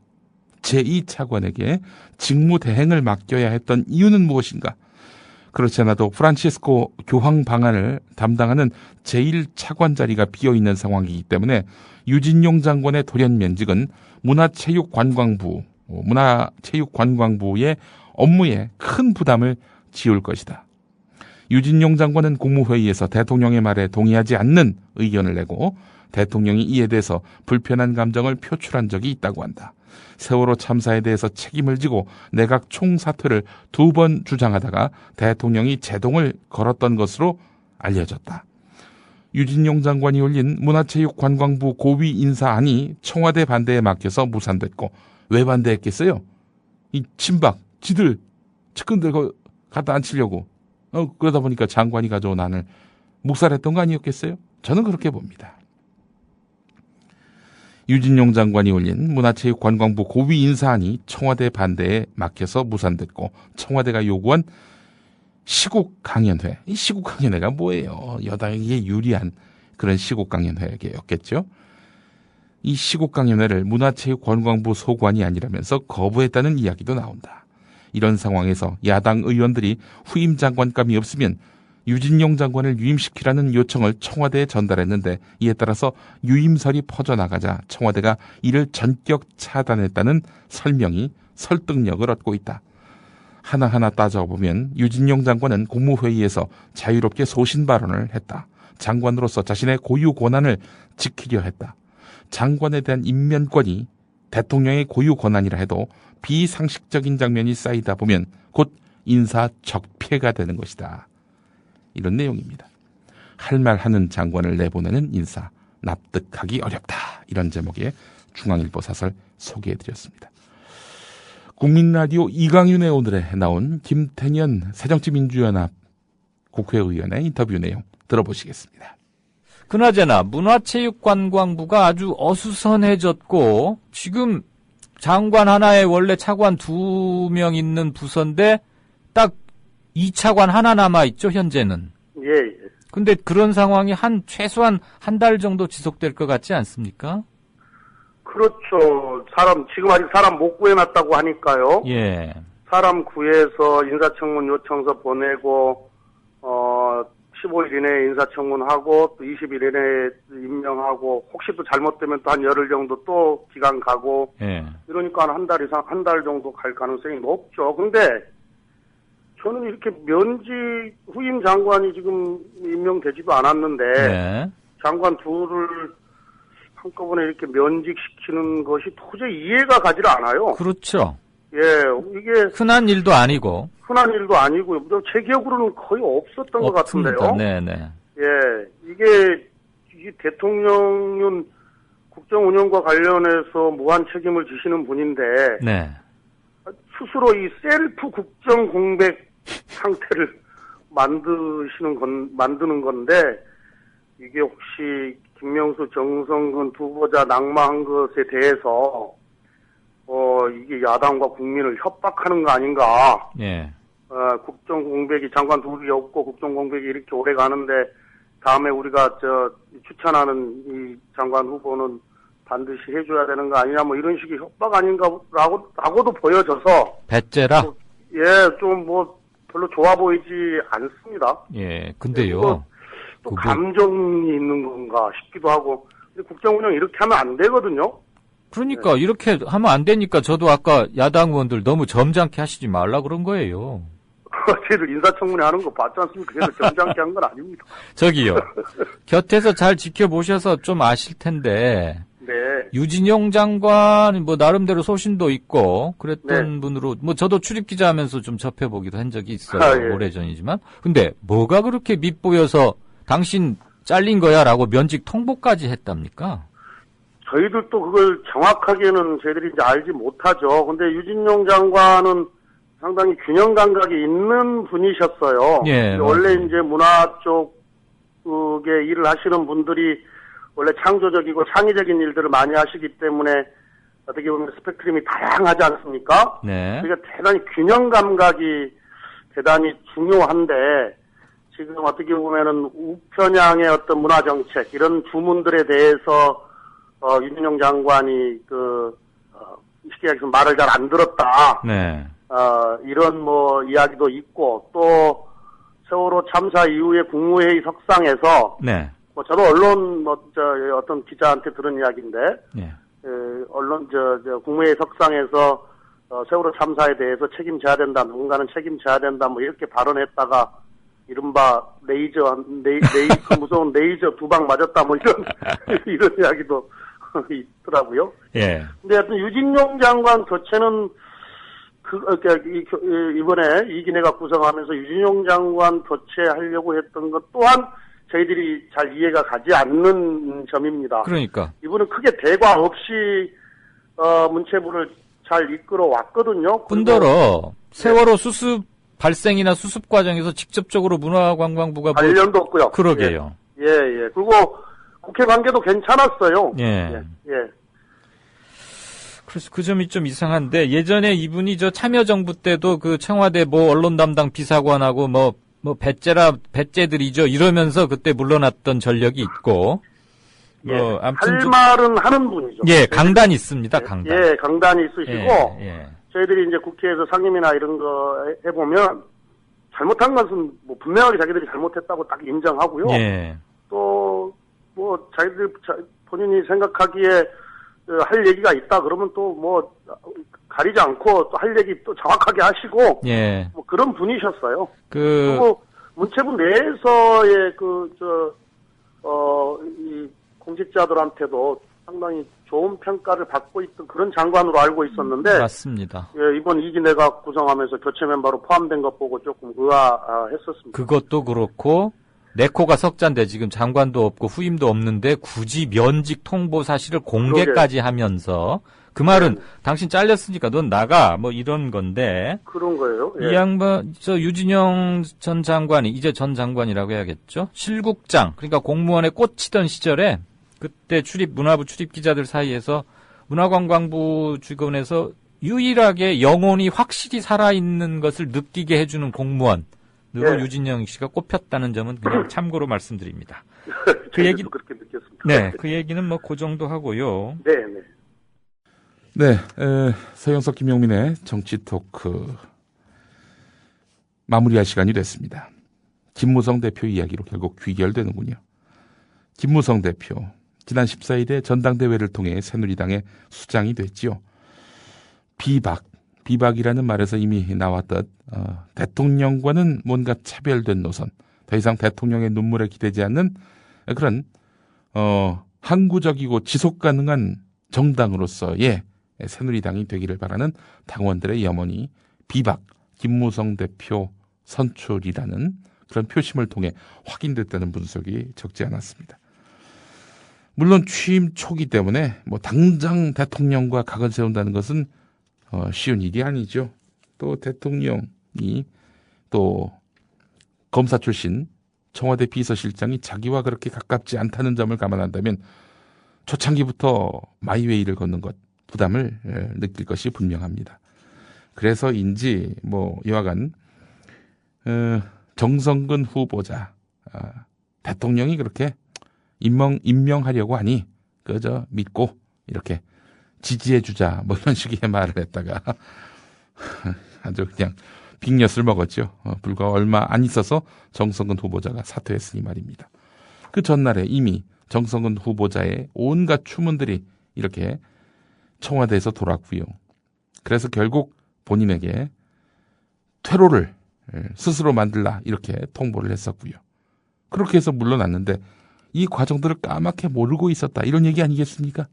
Speaker 3: 제2차관에게 직무 대행을 맡겨야 했던 이유는 무엇인가? 그렇지 않아도 프란치스코 교황 방한을 담당하는 제1차관 자리가 비어있는 상황이기 때문에 유진용 장관의 돌연 면직은 문화체육관광부의 업무에 큰 부담을 지울 것이다. 유진용 장관은 국무회의에서 대통령의 말에 동의하지 않는 의견을 내고 대통령이 이에 대해서 불편한 감정을 표출한 적이 있다고 한다. 세월호 참사에 대해서 책임을 지고 내각 총사퇴를 2번 주장하다가 대통령이 제동을 걸었던 것으로 알려졌다. 유진용 장관이 올린 문화체육관광부 고위 인사안이 청와대 반대에 막혀서 무산됐고, 왜 반대했겠어요? 이 친박, 지들 측근들 갖다 앉히려고 그러다 보니까 장관이 가져온 안을 묵살했던 거 아니었겠어요? 저는 그렇게 봅니다. 유진용 장관이 올린 문화체육관광부 고위 인사안이 청와대 반대에 막혀서 무산됐고, 청와대가 요구한 시국강연회. 이 시국강연회가 뭐예요? 여당에게 유리한 그런 시국강연회였겠죠. 이 시국강연회를 문화체육관광부 소관이 아니라면서 거부했다는 이야기도 나온다. 이런 상황에서 야당 의원들이 후임 장관감이 없으면 유진용 장관을 유임시키라는 요청을 청와대에 전달했는데, 이에 따라서 유임설이 퍼져나가자 청와대가 이를 전격 차단했다는 설명이 설득력을 얻고 있다. 하나하나 따져보면 유진용 장관은 국무회의에서 자유롭게 소신 발언을 했다. 장관으로서 자신의 고유 권한을 지키려 했다. 장관에 대한 임면권이 대통령의 고유 권한이라 해도 비상식적인 장면이 쌓이다 보면 곧 인사 적폐가 되는 것이다. 이런 내용입니다. 할 말 하는 장관을 내보내는 인사, 납득하기 어렵다. 이런 제목의 중앙일보 사설 소개해드렸습니다. 국민라디오 이강윤의 오늘에 나온 김태년 새정치민주연합 국회의원의 인터뷰 내용 들어보시겠습니다.
Speaker 6: 그나저나 문화체육관광부가 아주 어수선해졌고, 지금 장관 하나에 원래 차관 2명 있는 부서인데 딱 2차관 하나 남아있죠, 현재는.
Speaker 18: 예.
Speaker 6: 근데 그런 상황이 최소한 한 달 정도 지속될 것 같지 않습니까?
Speaker 18: 그렇죠. 지금 아직 사람 못 구해놨다고 하니까요.
Speaker 6: 예.
Speaker 18: 사람 구해서 인사청문 요청서 보내고, 15일 이내에 인사청문하고, 또 20일 이내에 임명하고, 혹시 또 잘못되면 또 한 열흘 정도 또 기간 가고,
Speaker 6: 예.
Speaker 18: 이러니까 한 달 정도 갈 가능성이 높죠. 근데, 저는 이렇게 후임 장관이 지금 임명되지도 않았는데,
Speaker 6: 네.
Speaker 18: 장관 둘을 한꺼번에 이렇게 면직시키는 것이 도저히 이해가 가지를 않아요.
Speaker 6: 그렇죠.
Speaker 18: 예, 이게.
Speaker 6: 흔한 일도 아니고.
Speaker 18: 흔한 일도 아니고요. 제 기억으로는 거의 없었던 것 같은데요.
Speaker 6: 네네.
Speaker 18: 예, 이게 대통령은 국정 운영과 관련해서 무한 책임을 지시는 분인데,
Speaker 6: 네.
Speaker 18: 스스로 이 셀프 국정 공백 상태를 만드는 건데, 이게 혹시 김명수, 정성근 두 후보자 낙마한 것에 대해서 이게 야당과 국민을 협박하는 거 아닌가?
Speaker 6: 예.
Speaker 18: 국정 공백이 장관 둘이 없고 국정 공백이 이렇게 오래 가는데 다음에 우리가 추천하는 이 장관 후보는 반드시 해줘야 되는 거 아니냐, 뭐 이런 식의 협박 아닌가라고도 보여져서.
Speaker 6: 배째라?
Speaker 21: 예, 좀 뭐 별로 좋아 보이지 않습니다.
Speaker 6: 예, 근데요.
Speaker 21: 또 감정이 있는 건가 싶기도 하고. 근데 국정 운영 이렇게 하면 안 되거든요.
Speaker 6: 그러니까 이렇게 하면 안 되니까 저도 아까 야당 의원들 너무 점잖게 하시지 말라 그런 거예요.
Speaker 21: 쟤들 인사청문회 하는 거 봤지 않습니까? 쟤들 점잖게 한 건 아닙니다.
Speaker 6: 저기요. 곁에서 잘 지켜보셔서 좀 아실 텐데.
Speaker 21: 네.
Speaker 6: 유진용 장관 뭐 나름대로 소신도 있고 그랬던
Speaker 21: 네.
Speaker 6: 분으로 뭐 저도 출입 기자 하면서 좀 접해보기도 한 적이 있어요.
Speaker 21: 예.
Speaker 6: 오래전이지만. 근데 뭐가 그렇게 밉보여서 당신 잘린 거야라고 면직 통보까지 했답니까?
Speaker 21: 저희들도 그걸 정확하게는 저희들이 이제 알지 못하죠. 근데 유진용 장관은 상당히 균형 감각이 있는 분이셨어요.
Speaker 6: 예,
Speaker 21: 원래 이제 문화 쪽에 일을 하시는 분들이 원래 창조적이고 창의적인 일들을 많이 하시기 때문에 어떻게 보면 스펙트럼이 다양하지 않습니까?
Speaker 6: 네.
Speaker 21: 그러니까 대단히 균형 감각이 대단히 중요한데 지금 어떻게 보면은 우편향의 어떤 문화 정책 이런 주문들에 대해서 유진용 장관이 쉽게 얘기해서 말을 잘 안 들었다.
Speaker 6: 네.
Speaker 21: 이런 뭐 이야기도 있고 또 세월호 참사 이후에 국무회의 석상에서
Speaker 6: 네.
Speaker 21: 뭐 저도 언론 어떤 기자한테 들은 이야기인데
Speaker 6: 네.
Speaker 21: 언론 국무회의 석상에서 세월호 참사에 대해서 책임져야 된다. 누군가는 책임져야 된다. 뭐 이렇게 발언했다가 이른바 그 무서운 레이저 2방 맞았다. 뭐 이런 이야기도 있더라고요.
Speaker 6: 예.
Speaker 21: 근데 하여튼 유진용 장관 교체는 이번에 이기내가 구성하면서 유진용 장관 교체하려고 했던 것 또한 저희들이 잘 이해가 가지 않는 점입니다.
Speaker 6: 그러니까.
Speaker 21: 이분은 크게 대과 없이 문체부를 잘 이끌어 왔거든요.
Speaker 6: 뿐더러 세월호 수습 발생이나 수습 과정에서 직접적으로 문화관광부가
Speaker 21: 관련도 없고요.
Speaker 6: 그러게요.
Speaker 21: 예. 그리고 국회 관계도 괜찮았어요.
Speaker 6: 예.
Speaker 21: 예.
Speaker 6: 그래서 그 점이 좀 이상한데 예전에 이분이 저 참여정부 때도 그 청와대 뭐 언론 담당 비서관하고 뭐 배째들이죠 이러면서 그때 물러났던 전력이 있고 뭐 아무튼
Speaker 21: 할 말은 하는 분이죠.
Speaker 6: 예, 강단이 있습니다. 강단.
Speaker 21: 예, 강단이 있으시고
Speaker 6: 예.
Speaker 21: 저희들이 이제 국회에서 상임이나 이런 거 해보면 잘못한 것은 뭐 분명하게 자기들이 잘못했다고 딱 인정하고요.
Speaker 6: 예.
Speaker 21: 또 뭐 자기들 본인이 생각하기에 할 얘기가 있다 그러면 또 뭐 가리지 않고 또 할 얘기 또 정확하게 하시고
Speaker 6: 예.
Speaker 21: 뭐 그런 분이셨어요. 그리고 문체부 내에서의 이 공직자들한테도 상당히 좋은 평가를 받고 있던 그런 장관으로 알고 있었는데
Speaker 6: 맞습니다.
Speaker 21: 예, 이번 이기내가 구성하면서 교체 멤버로 포함된 것 보고 조금 의아했었습니다.
Speaker 6: 그것도 그렇고 내 코가 석잔데 지금 장관도 없고 후임도 없는데 굳이 면직 통보 사실을 공개까지 하면서 그 말은 당신 잘렸으니까 넌 나가 뭐 이런 건데
Speaker 21: 그런 거예요. 예.
Speaker 6: 이 양반 유진영 전 장관이 이제 전 장관이라고 해야겠죠. 실국장 그러니까 공무원에 꽂히던 시절에 그때 문화부 출입 기자들 사이에서 문화관광부 직원에서 유일하게 영혼이 확실히 살아있는 것을 느끼게 해주는 공무원
Speaker 21: 네.
Speaker 6: 유진영 씨가 꼽혔다는 점은 그냥 참고로 말씀드립니다.
Speaker 21: 그 얘기 그렇게 느꼈습니다.
Speaker 6: 네, 그 얘기는 뭐 그 정도 하고요.
Speaker 21: 네.
Speaker 3: 서영석 김용민의 정치 토크 마무리할 시간이 됐습니다. 김무성 대표 이야기로 결국 귀결되는군요. 김무성 대표 지난 14일에 전당대회를 통해 새누리당의 수장이 됐지요. 비박이라는 말에서 이미 나왔듯 대통령과는 뭔가 차별된 노선, 더 이상 대통령의 눈물에 기대지 않는 그런 항구적이고 지속 가능한 정당으로서의 새누리당이 되기를 바라는 당원들의 염원이 비박 김무성 대표 선출이라는 그런 표심을 통해 확인됐다는 분석이 적지 않았습니다. 물론 취임 초기 때문에 뭐 당장 대통령과 각을 세운다는 것은 쉬운 일이 아니죠. 또 대통령이 또 검사 출신 청와대 비서실장이 자기와 그렇게 가깝지 않다는 점을 감안한다면 초창기부터 마이웨이를 걷는 것 부담을 느낄 것이 분명합니다. 그래서인지 뭐 이와간 정성근 후보자 대통령이 그렇게 임명하려고 하니 그저 믿고 이렇게 지지해주자 뭐 이런 식의 말을 했다가 아주 그냥 빅엿을 먹었죠. 불과 얼마 안 있어서 정성근 후보자가 사퇴했으니 말입니다. 그 전날에 이미 정성근 후보자의 온갖 추문들이 이렇게 청와대에서 돌았고요. 그래서 결국 본인에게 퇴로를 스스로 만들라 이렇게 통보를 했었고요. 그렇게 해서 물러났는데 이 과정들을 까맣게 모르고 있었다 이런 얘기 아니겠습니까?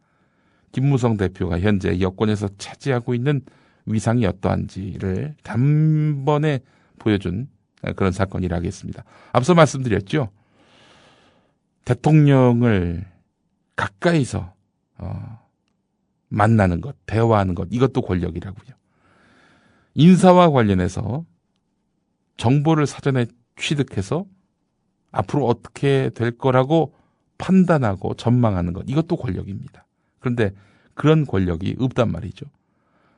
Speaker 3: 김무성 대표가 현재 여권에서 차지하고 있는 위상이 어떠한지를 단번에 보여준 그런 사건이라 하겠습니다. 앞서 말씀드렸죠. 대통령을 가까이서 만나는 것, 대화하는 것, 이것도 권력이라고요. 인사와 관련해서 정보를 사전에 취득해서 앞으로 어떻게 될 거라고 판단하고 전망하는 것, 이것도 권력입니다. 그런데 그런 권력이 없단 말이죠.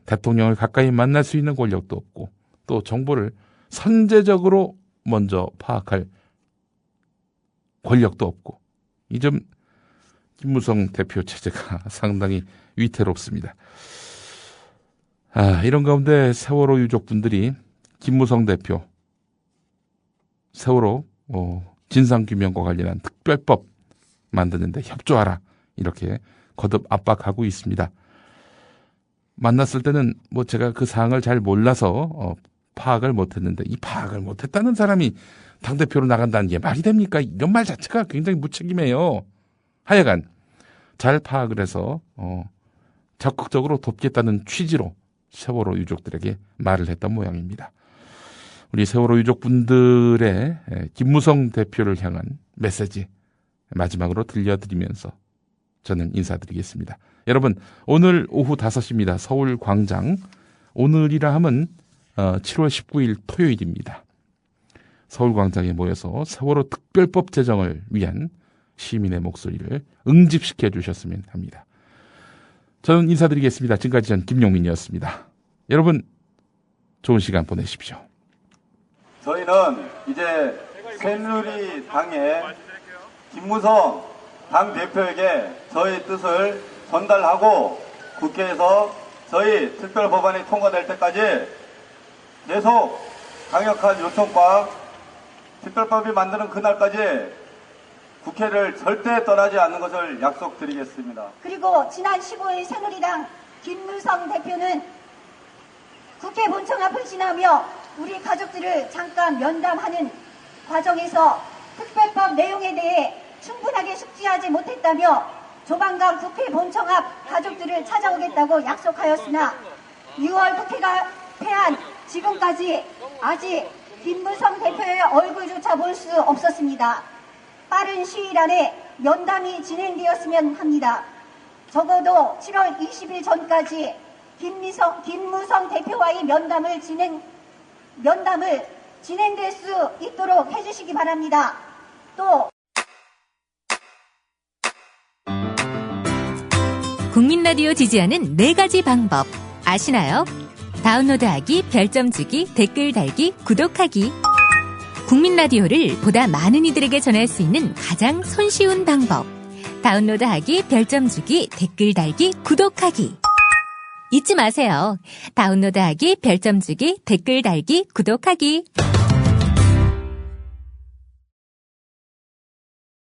Speaker 3: 대통령을 가까이 만날 수 있는 권력도 없고 또 정보를 선제적으로 먼저 파악할 권력도 없고 이 점 김무성 대표 체제가 상당히 위태롭습니다. 이런 가운데 세월호 유족분들이 김무성 대표 세월호 진상규명과 관련한 특별법 만드는데 협조하라 이렇게 거듭 압박하고 있습니다. 만났을 때는 제가 그 사항을 잘 몰라서 파악을 못했는데 이 파악을 못했다는 사람이 당대표로 나간다는 게 말이 됩니까? 이런 말 자체가 굉장히 무책임해요. 하여간 잘 파악을 해서 적극적으로 돕겠다는 취지로 세월호 유족들에게 말을 했던 모양입니다. 우리 세월호 유족분들의 김무성 대표를 향한 메시지 마지막으로 들려드리면서 저는 인사드리겠습니다. 여러분, 오늘 오후 5시입니다. 서울광장. 오늘이라 하면 7월 19일 토요일입니다. 서울광장에 모여서 세월호 특별법 제정을 위한 시민의 목소리를 응집시켜 주셨으면 합니다. 저는 인사드리겠습니다. 지금까지 전 김용민이었습니다. 여러분, 좋은 시간 보내십시오.
Speaker 1: 저희는 이제 새누리당의 김무성 당대표에게 저희 뜻을 전달하고 국회에서 저희 특별법안이 통과될 때까지 계속 강력한 요청과 특별법이 만드는 그날까지 국회를 절대 떠나지 않는 것을 약속드리겠습니다.
Speaker 22: 그리고 지난 15일 새누리당 김무성 대표는 국회 본청 앞을 지나며 우리 가족들을 잠깐 면담하는 과정에서 특별법 내용에 대해 충분하게 숙지하지 못했다며 조만간 국회 본청 앞 가족들을 찾아오겠다고 약속하였으나 6월 국회가 패한 지금까지 아직 김무성 대표의 얼굴조차 볼 수 없었습니다. 빠른 시일 안에 면담이 진행되었으면 합니다. 적어도 7월 20일 전까지 김무성 대표와의 면담을 진행될 수 있도록 해주시기 바랍니다. 또
Speaker 15: 국민라디오 지지하는 4가지 방법 아시나요? 다운로드하기, 별점 주기, 댓글 달기, 구독하기. 국민라디오를 보다 많은 이들에게 전할 수 있는 가장 손쉬운 방법. 다운로드하기, 별점 주기, 댓글 달기, 구독하기. 잊지 마세요. 다운로드하기, 별점 주기, 댓글 달기, 구독하기.